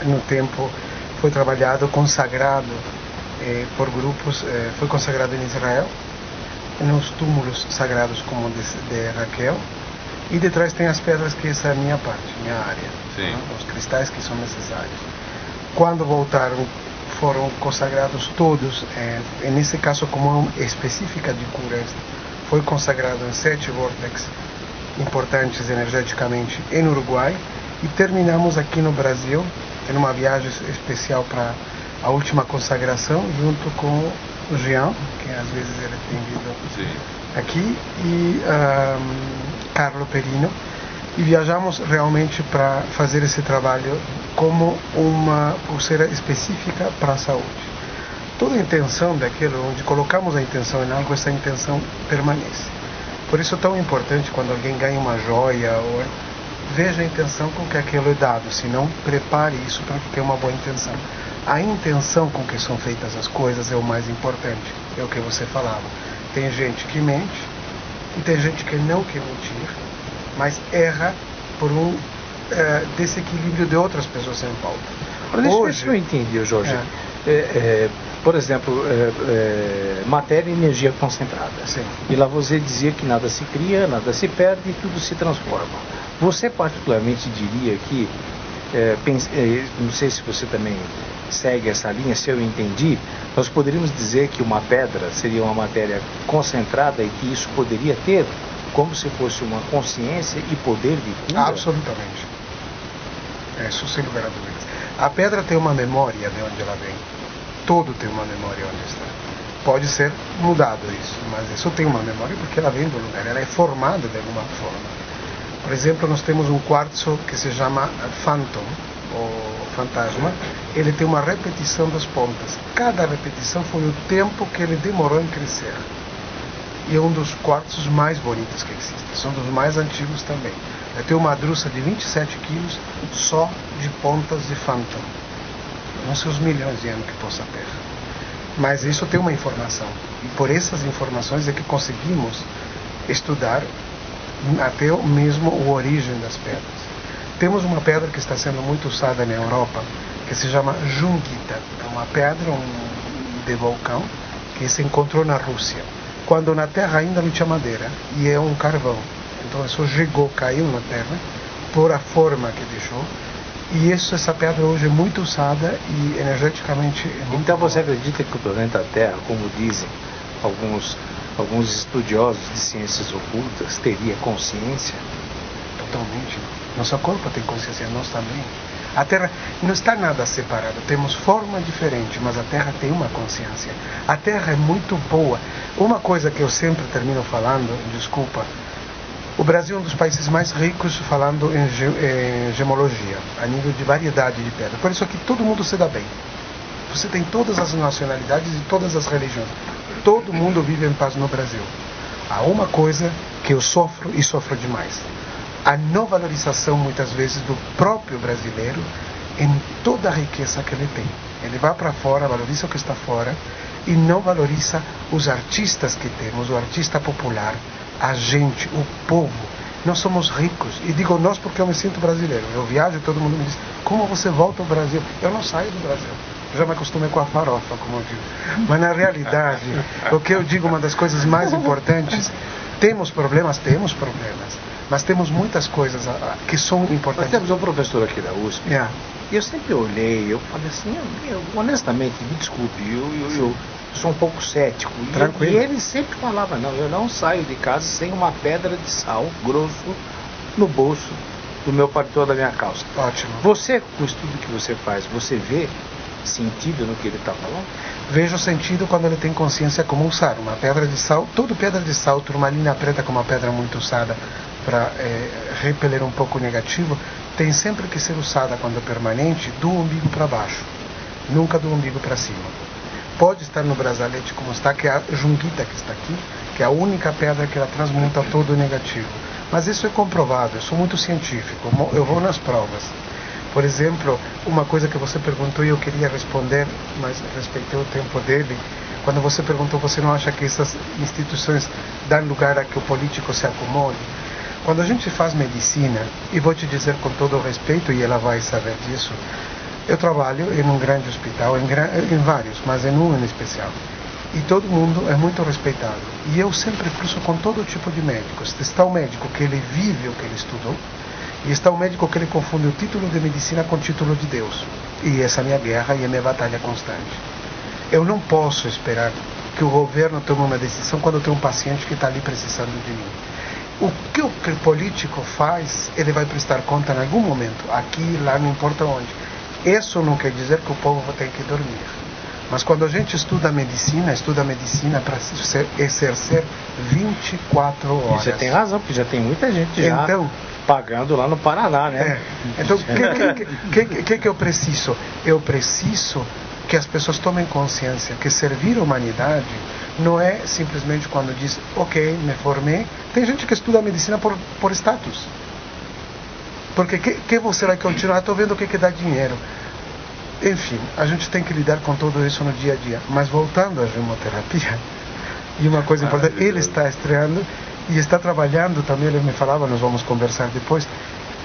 no tempo. Foi trabalhado, consagrado por grupos, foi consagrado em Israel, nos túmulos sagrados como de Raquel, e detrás tem as pedras, que essa é a minha parte, minha área, né? Os cristais que são necessários. Quando voltaram, foram consagrados todos, nesse caso como específica de cura, foi consagrado em 7 vórtices importantes energeticamente em Uruguai, e terminamos aqui no Brasil, em uma viagem especial para a última consagração junto com o Jean, que às vezes ele tem vindo aqui, e Carlo Perino, e viajamos realmente para fazer esse trabalho como uma pulseira específica para a saúde. Toda a intenção daquilo, onde colocamos a intenção em algo, essa intenção permanece. Por isso é tão importante quando alguém ganha uma joia, ou veja a intenção com que aquilo é dado, se não, prepare isso para que tenha uma boa intenção. A intenção com que são feitas as coisas é o mais importante, é o que você falava. Tem gente que mente, e tem gente que não quer mentir, mas erra por um desequilíbrio de outras pessoas em volta. Deixa eu entender, Jorge. Por exemplo, matéria e energia concentrada. Sim. E Lavoisier dizia que nada se cria, nada se perde e tudo se transforma. Você particularmente diria que, não sei se você também segue essa linha, se eu entendi, nós poderíamos dizer que uma pedra seria uma matéria concentrada e que isso poderia ter como se fosse uma consciência e poder de cura? Absolutamente. Isso sem lugar a dúvidas. A pedra tem uma memória de onde ela vem. Tudo tem uma memória onde está. Pode ser mudado isso, mas isso tem uma memória porque ela vem do lugar, ela é formada de alguma forma. Por exemplo, nós temos um quartzo que se chama Phantom, ou fantasma. Ele tem uma repetição das pontas. Cada repetição foi o tempo que ele demorou em crescer. E é um dos quartzos mais bonitos que existem. São dos mais antigos também. Ele tem uma drusa de 27 quilos só de pontas de Phantom. Não sei os milhões de anos que possa ter. Mas isso tem uma informação. E por essas informações é que conseguimos estudar até mesmo a origem das pedras. Temos uma pedra que está sendo muito usada na Europa, que se chama Jungita. É uma pedra de vulcão que se encontrou na Rússia, quando na Terra ainda não tinha madeira, e é um carvão. Então isso chegou, caiu na Terra, por a forma que deixou. E essa pedra hoje é muito usada e energeticamente Então você acredita que o planeta Terra, como dizem alguns estudiosos de ciências ocultas, teria consciência? Totalmente. Nosso corpo tem consciência, nós também. A Terra não está nada separado, temos forma diferente, mas a Terra tem uma consciência. A Terra é muito boa. Uma coisa que eu sempre termino falando, desculpa, o Brasil é um dos países mais ricos falando em gemologia, a nível de variedade de pedra. Por isso aqui todo mundo se dá bem. Você tem todas as nacionalidades e todas as religiões. Todo mundo vive em paz no Brasil. Há uma coisa que eu sofro e sofro demais. A não valorização muitas vezes do próprio brasileiro em toda a riqueza que ele tem. Ele vai para fora, valoriza o que está fora e não valoriza os artistas que temos, o artista popular, a gente, o povo. Nós somos ricos, e digo nós porque eu me sinto brasileiro. Eu viajo e todo mundo me diz, como você volta ao Brasil? Eu não saio do Brasil. Eu já me acostumei com a farofa, como eu digo. Mas na realidade, o que eu digo, uma das coisas mais importantes, temos problemas, mas temos muitas coisas que são importantes. Nós temos um professor aqui da USP, e eu sempre olhei, eu falei assim, honestamente, me desculpe, eu sou um pouco cético. Tranquilo. E ele sempre falava, não, eu não saio de casa sem uma pedra de sal grosso no bolso do meu paletó, da minha calça. Ótimo. Você, com o estudo que você faz, você vê sentido no que ele está falando? Vejo sentido quando ele tem consciência como usar uma pedra de sal. Toda pedra de sal, turmalina preta, como uma pedra muito usada para repelir um pouco o negativo, tem sempre que ser usada quando é permanente do umbigo para baixo, nunca do umbigo para cima. Pode estar no brazalete como está, que é a Jungita que está aqui, que é a única pedra que ela transmuta todo o negativo. Mas isso é comprovado, eu sou muito científico, eu vou nas provas. Por exemplo, uma coisa que você perguntou e eu queria responder, mas respeitei o tempo dele. Quando você perguntou, você não acha que essas instituições dão lugar a que o político se acomode? Quando a gente faz medicina, e vou te dizer com todo o respeito, e ela vai saber disso, eu trabalho em um grande hospital, em vários, mas em um em especial. E todo mundo é muito respeitado. E eu sempre cruzo com todo tipo de médicos. Está o médico que ele vive o que ele estudou, e está o médico que ele confunde o título de medicina com o título de Deus. E essa é a minha guerra e a minha batalha constante. Eu não posso esperar que o governo tome uma decisão quando tem um paciente que está ali precisando de mim. O que o político faz, ele vai prestar conta em algum momento, aqui, lá, não importa onde. Isso não quer dizer que o povo tem que dormir. Mas quando a gente estuda medicina para exercer 24 horas. E você tem razão, porque já tem muita gente já pagando lá no Paraná, né? Então, o que eu preciso? Eu preciso que as pessoas tomem consciência que servir a humanidade não é simplesmente quando diz, ok, me formei. Tem gente que estuda medicina por status. Porque que você vai continuar? Estou vendo o que dá dinheiro. Enfim, a gente tem que lidar com tudo isso no dia a dia. Mas voltando à gemoterapia, e uma coisa importante, ele está estreando e está trabalhando também, ele me falava, nós vamos conversar depois,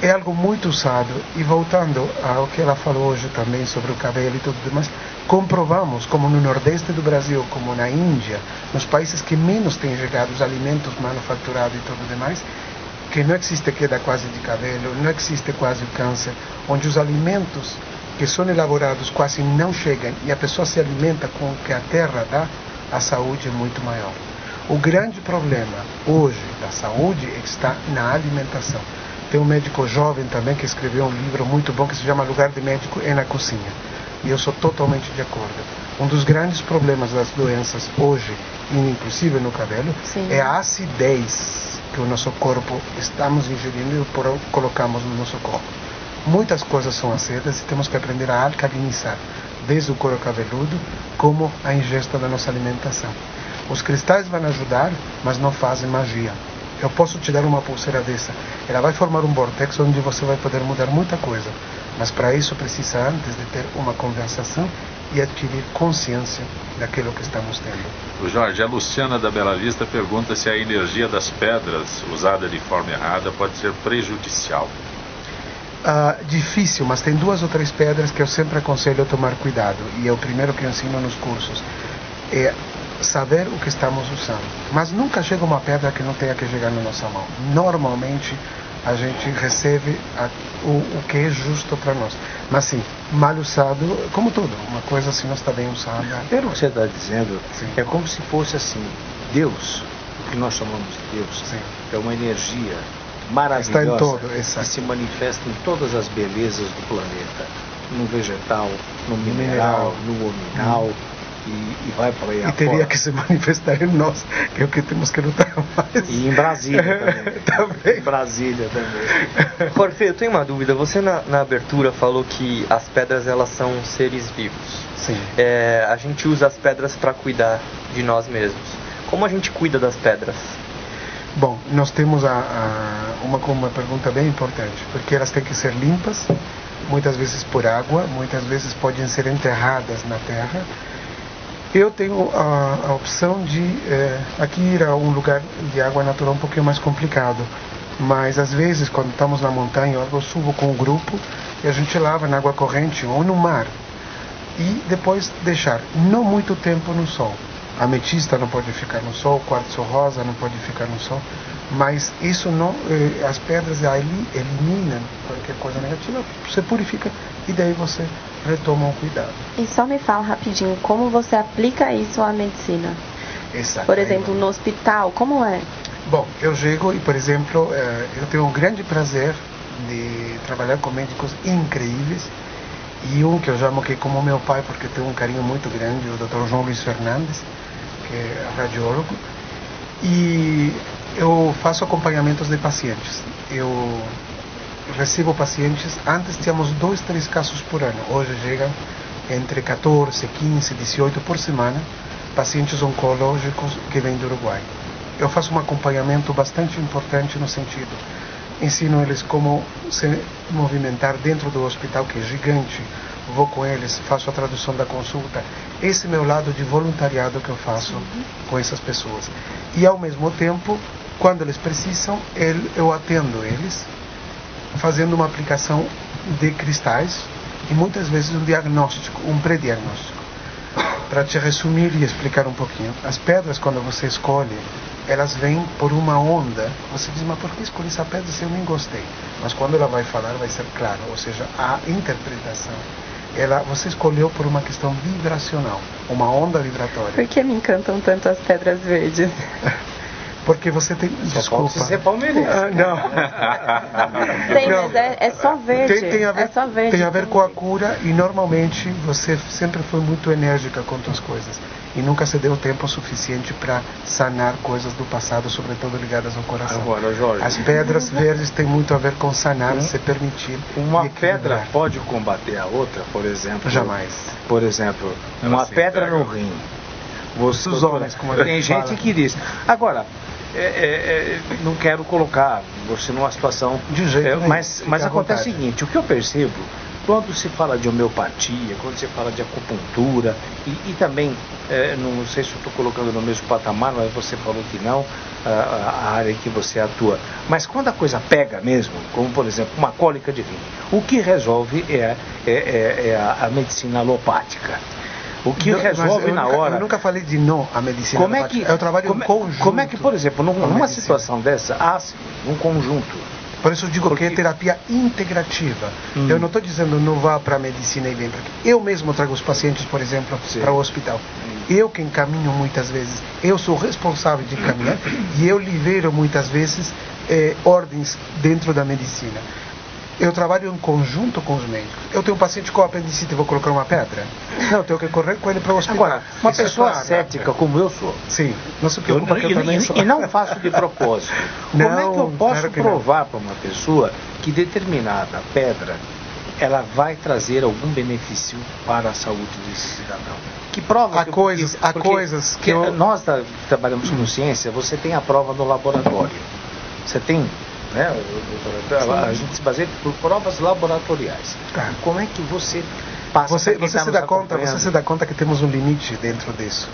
é algo muito usado. E voltando ao que ela falou hoje também sobre o cabelo e tudo demais, comprovamos como no Nordeste do Brasil, como na Índia, nos países que menos têm chegado os alimentos manufaturados e tudo demais, que não existe queda quase de cabelo, não existe quase o câncer, onde os alimentos que são elaborados quase não chegam e a pessoa se alimenta com o que a terra dá, a saúde é muito maior. O grande problema hoje da saúde está na alimentação. Tem um médico jovem também que escreveu um livro muito bom que se chama Lugar de Médico é na Cozinha. E eu sou totalmente de acordo. Um dos grandes problemas das doenças hoje, inclusive no cabelo, é a acidez que o nosso corpo estamos ingerindo e colocamos no nosso corpo. Muitas coisas são acidas e temos que aprender a alcalinizar, desde o couro cabeludo, como a ingesta da nossa alimentação. Os cristais vão ajudar, mas não fazem magia. Eu posso te dar uma pulseira dessa. Ela vai formar um vortex onde você vai poder mudar muita coisa. Mas para isso precisa antes de ter uma conversação e adquirir consciência daquilo que estamos tendo. O Jorge, a Luciana da Bela Vista pergunta se a energia das pedras usada de forma errada pode ser prejudicial. Difícil, mas tem 2 ou 3 pedras que eu sempre aconselho a tomar cuidado. E é o primeiro que eu ensino nos cursos. É saber o que estamos usando. Mas nunca chega uma pedra que não tenha que chegar na nossa mão. Normalmente a gente recebe o que é justo para nós. Mas sim, mal usado, como tudo, uma coisa se não está bem usada. Pelo que você está dizendo, é como se fosse assim, Deus, o que nós chamamos de Deus, é uma energia maravilhosa está em todo, que se manifesta em todas as belezas do planeta, no vegetal, no mineral, no hominal, e vai para aí. E teria que se manifestar em nós, que é o que temos que lutar mais. E em Brasília também. Em Brasília também. Jorge, eu tenho uma dúvida. Você na abertura falou que as pedras elas são seres vivos. Sim. A gente usa as pedras para cuidar de nós mesmos. Como a gente cuida das pedras? Bom, nós temos uma pergunta bem importante, porque elas têm que ser limpas, muitas vezes por água, muitas vezes podem ser enterradas na terra. Eu tenho a opção de aqui ir a um lugar de água natural um pouquinho mais complicado, mas às vezes quando estamos na montanha eu subo com um grupo e a gente lava na água corrente ou no mar e depois deixar não muito tempo no sol. A ametista não pode ficar no sol, o quartzo rosa não pode ficar no sol, mas isso não, as pedras ali eliminam qualquer coisa negativa, você purifica e daí você retoma o cuidado. E só me fala rapidinho, como você aplica isso à medicina? Exato. Por exemplo, no hospital, como é? Bom, eu chego e, por exemplo, eu tenho um grande prazer de trabalhar com médicos incríveis. E um que eu chamo aqui como meu pai, porque tenho um carinho muito grande, o Dr. João Luiz Fernandes, que é radiólogo. E eu faço acompanhamentos de pacientes. Eu recebo pacientes, antes tínhamos 2, 3 casos por ano. Hoje chegam entre 14, 15, 18 por semana, pacientes oncológicos que vêm do Uruguai. Eu faço um acompanhamento bastante importante no sentido, ensino eles como se movimentar dentro do hospital, que é gigante, vou com eles, faço a tradução da consulta. Esse é meu lado de voluntariado que eu faço com essas pessoas. E ao mesmo tempo, quando eles precisam, eu atendo eles, fazendo uma aplicação de cristais e muitas vezes um diagnóstico, um pré-diagnóstico. Para te resumir e explicar um pouquinho, as pedras, quando você escolhe, elas vêm por uma onda. Você diz, mas por que escolhi essa pedra se eu nem gostei? Mas quando ela vai falar, vai ser claro. Ou seja, a interpretação, você escolheu por uma questão vibracional, uma onda vibratória. Por que me encantam tanto as pedras verdes? Porque você tem... Desculpa. Você é palmeirense. Não. Tem, mas é só verde. Tem a ver, é só verde. tem a ver com a cura, e normalmente você sempre foi muito enérgica quanto às coisas. E nunca se deu tempo suficiente para sanar coisas do passado, sobretudo ligadas ao coração. Agora, Jorge, As pedras verdes têm muito a ver com sanar, se permitir. uma e equilibrar. pedra pode combater a outra, por exemplo? Jamais. Por exemplo, uma se pedra integram. no rim. Você, Os homens, como a gente tem gente fala. que diz. Agora, não quero colocar você numa situação. De jeito nenhum, mas fique à acontece o vontade. seguinte: o que eu percebo, quando se fala de homeopatia, quando se fala de acupuntura, e também, não sei se eu estou colocando no mesmo patamar, mas você falou que não, a área em que você atua. Mas quando a coisa pega mesmo, como por exemplo uma cólica de rim, o que resolve é a medicina alopática. O que Não, resolve mas na hora. Eu nunca falei de não à medicina Como é que alopática. Eu trabalho em conjunto. Como é que, por exemplo, com a numa medicina. situação dessa, sim, um conjunto. Por isso eu digo Porque- que é terapia integrativa. Eu não estou dizendo não vá para a medicina e vem para aqui. Eu mesmo trago os pacientes, por exemplo, Sim. para o hospital. Eu que encaminho muitas vezes. Eu sou responsável de encaminhar e eu libero muitas vezes ordens dentro da medicina. Eu trabalho em conjunto com os médicos. Eu tenho um paciente com apendicite e vou colocar uma pedra? Não, eu tenho que correr com ele para o hospital. Agora, uma Isso é pessoa claro. cética como eu sou, Sim, não se eu, preocupa que eu também sou. e não faço de propósito. Como é que eu Não, posso claro que não. provar para uma pessoa que determinada pedra ela vai trazer algum benefício para a saúde desse cidadão? Que prova? Há coisas que eu- nós trabalhamos com ciência. Você tem a prova no laboratório. Você tem, né? A gente se baseia por provas laboratoriais. Tá. Como é que você passa? Você pra quem tá se nos dá conta, acompanhando? você se dá conta que temos um limite dentro disso,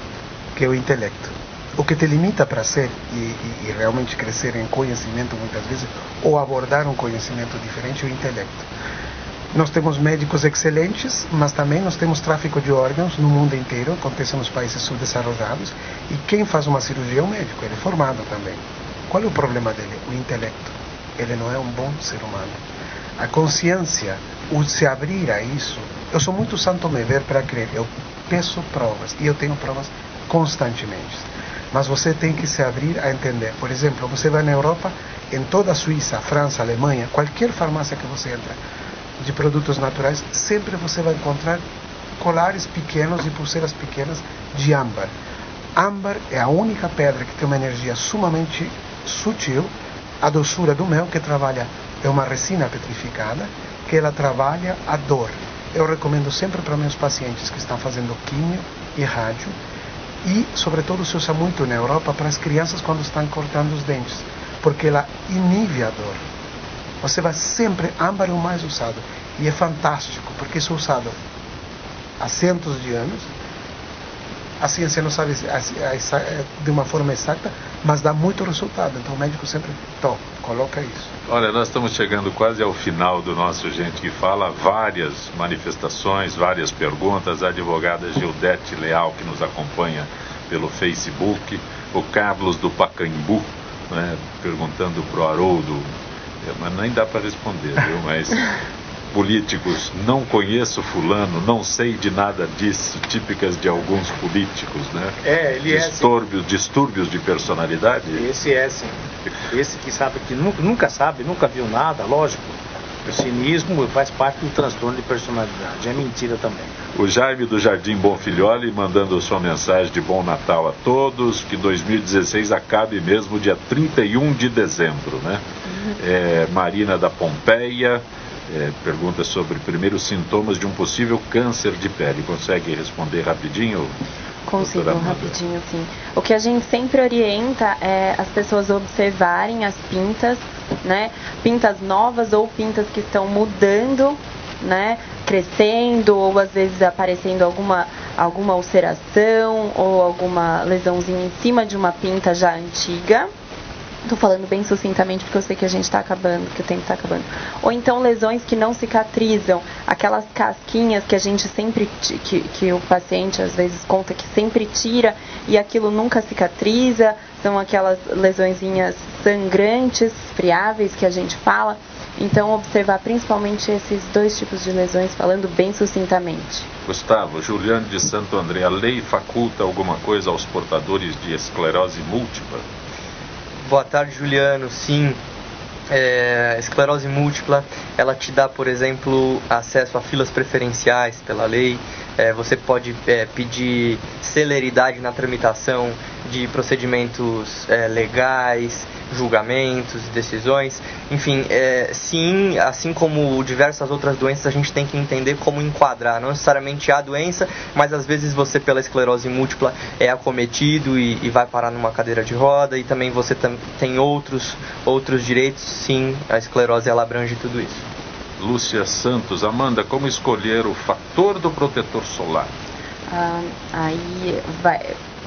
que é o intelecto. O que te limita para ser e realmente crescer em conhecimento muitas vezes, ou abordar um conhecimento diferente, é o intelecto. Nós temos médicos excelentes, mas também nós temos tráfico de órgãos no mundo inteiro, acontece nos países subdesenvolvidos, e quem faz uma cirurgia é o médico, ele é formado também. Qual é o problema dele? O intelecto. Ele não é um bom ser humano. A consciência, o se abrir a isso, eu sou muito santo me ver para crer, eu peço provas, e eu tenho provas constantemente. Mas você tem que se abrir a entender. Por exemplo, você vai na Europa, em toda a Suíça, França, Alemanha, qualquer farmácia que você entra, de produtos naturais, sempre você vai encontrar colares pequenos e pulseiras pequenas de âmbar. Âmbar é a única pedra que tem uma energia sumamente sutil, a doçura do mel, que trabalha, é uma resina petrificada, que ela trabalha a dor. Eu recomendo sempre para meus pacientes que estão fazendo químio e rádio, e sobretudo se usa muito na Europa para as crianças quando estão cortando os dentes, porque ela inibe a dor. Você vai sempre, âmbar é o mais usado. E é fantástico, porque isso é usado há centos de anos. A ciência não sabe de uma forma exata, mas dá muito resultado. Então o médico sempre coloca isso. Olha, nós estamos chegando quase ao final do nosso Gente que Fala. Várias manifestações, várias perguntas. A advogada Gildete Leal, que nos acompanha pelo Facebook. O Carlos do Pacaembu, né, perguntando para o Haroldo, mas nem dá para responder, viu? Mas políticos, não conheço fulano, não sei de nada disso, típicas de alguns políticos, né? Ele Distúrbios de personalidade. Esse é sim. Esse que sabe que nunca sabe, nunca viu nada, lógico. O cinismo faz parte do transtorno de personalidade. É mentira também. O Jaime do Jardim Bonfilholi mandando sua mensagem de bom Natal a todos, que 2016 acabe mesmo dia 31 de dezembro, né? Marina da Pompeia pergunta sobre primeiros sintomas de um possível câncer de pele. Consegue responder rapidinho? Consigo, rapidinho, sim. O que a gente sempre orienta é as pessoas observarem as pintas, né? Pintas novas ou pintas que estão mudando, né? Crescendo, ou às vezes aparecendo alguma ulceração ou alguma lesãozinha em cima de uma pinta já antiga. Estou falando bem sucintamente porque eu sei que a gente está acabando, que o tempo está acabando. Ou então lesões que não cicatrizam, aquelas casquinhas que a gente sempre, que o paciente às vezes conta que sempre tira e aquilo nunca cicatriza, são aquelas lesõezinhas sangrantes, friáveis que a gente fala. Então observar principalmente esses dois tipos de lesões, falando bem sucintamente. Gustavo, Juliano de Santo André, a lei faculta alguma coisa aos portadores de esclerose múltipla? Boa tarde, Juliano. Sim, esclerose múltipla, ela te dá, por exemplo, acesso a filas preferenciais pela lei. Você pode pedir celeridade na tramitação de procedimentos legais, julgamentos, decisões. Enfim, sim, assim como diversas outras doenças, a gente tem que entender como enquadrar. Não necessariamente a doença, mas às vezes você, pela esclerose múltipla, é acometido e vai parar numa cadeira de roda, e também você tem outros direitos. Sim, a esclerose, ela abrange tudo isso. Lúcia Santos, Amanda, como escolher o fator do protetor solar? Aí vai...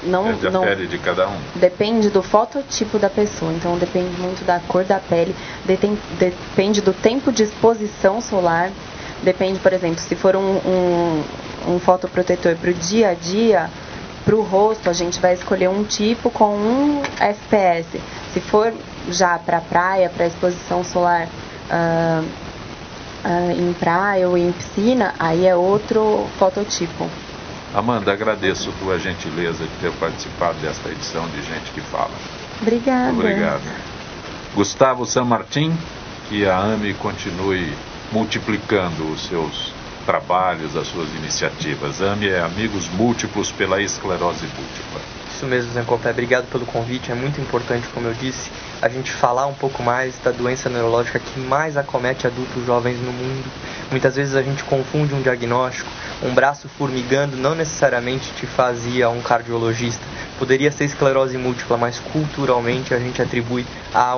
A pele de cada um. Depende do fototipo da pessoa, então depende muito da cor da pele, depende do tempo de exposição solar, depende, por exemplo, se for um fotoprotetor para o dia a dia, para o rosto, a gente vai escolher um tipo com 1 FPS. Se for já para praia, para exposição solar em praia ou em piscina, aí é outro fototipo. Amanda, agradeço tua gentileza de ter participado desta edição de Gente que Fala. Obrigada. Obrigado. Gustavo San Martin, que a AME continue multiplicando os seus trabalhos, as suas iniciativas. AME é Amigos Múltiplos pela Esclerose Múltipla. Isso mesmo, Zancopé. Obrigado pelo convite. É muito importante, como eu disse, a gente falar um pouco mais da doença neurológica que mais acomete adultos jovens no mundo. Muitas vezes a gente confunde um diagnóstico. Um braço formigando não necessariamente te fazia um cardiologista. Poderia ser esclerose múltipla, mas culturalmente a gente atribui a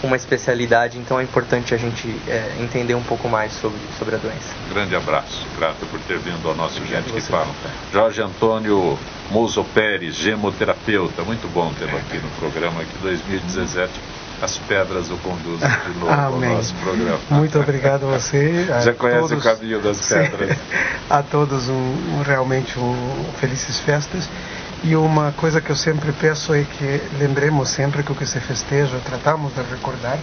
uma especialidade. Então é importante a gente entender um pouco mais sobre a doença. Grande abraço. Grato por ter vindo ao nosso Gente que Fala. Jorge Antônio Mozo Pérez, gemoterapeuta. Muito bom tê-lo aqui no programa, que 2017 as pedras o conduzem de novo ao nosso programa. Muito obrigado a você. Já conhece o caminho das pedras. A todos realmente felizes festas. E uma coisa que eu sempre peço é que lembremos sempre que o que se festeja, tratamos de recordar,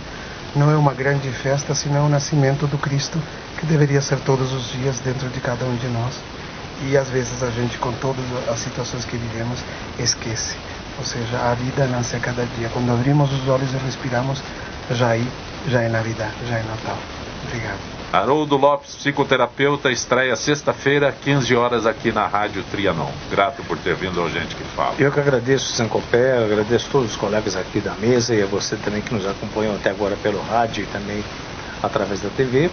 não é uma grande festa, senão o nascimento do Cristo, que deveria ser todos os dias dentro de cada um de nós. E às vezes a gente, com todas as situações que vivemos, esquece. Ou seja, a vida nasce a cada dia. Quando abrimos os olhos e respiramos, já é Navidad, já é Natal. Obrigado. Haroldo Lopes, psicoterapeuta, estreia sexta-feira, 15 horas aqui na Rádio Trianon. Grato por ter vindo ao Gente que Fala. Eu que agradeço, Zancopé, agradeço todos os colegas aqui da mesa e a você também que nos acompanhou até agora pelo rádio e também através da TV.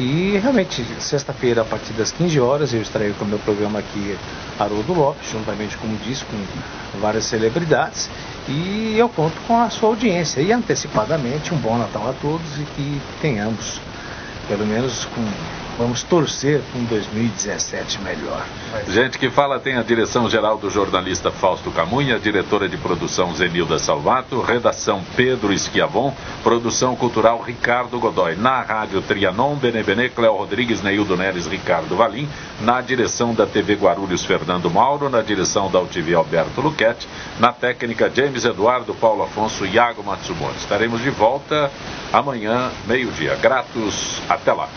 E realmente, sexta-feira, a partir das 15 horas, eu estarei com o meu programa aqui, Haroldo Lopes, juntamente, como disse, com várias celebridades. E eu conto com a sua audiência. E antecipadamente, um bom Natal a todos e que tenhamos, pelo menos, vamos torcer com 2017 melhor. Gente que Fala tem a direção-geral do jornalista Fausto Camunha, diretora de produção Zenilda Salvato, redação Pedro Esquiavon, produção cultural Ricardo Godoy. Na Rádio Trianon, Benebene, Cléo Rodrigues, Neildo Neres, Ricardo Valim. Na direção da TV Guarulhos, Fernando Mauro. Na direção da UTV, Alberto Luquete. Na técnica, James Eduardo, Paulo Afonso e Iago Matsumoto. Estaremos de volta amanhã, meio-dia. Gratos, até lá.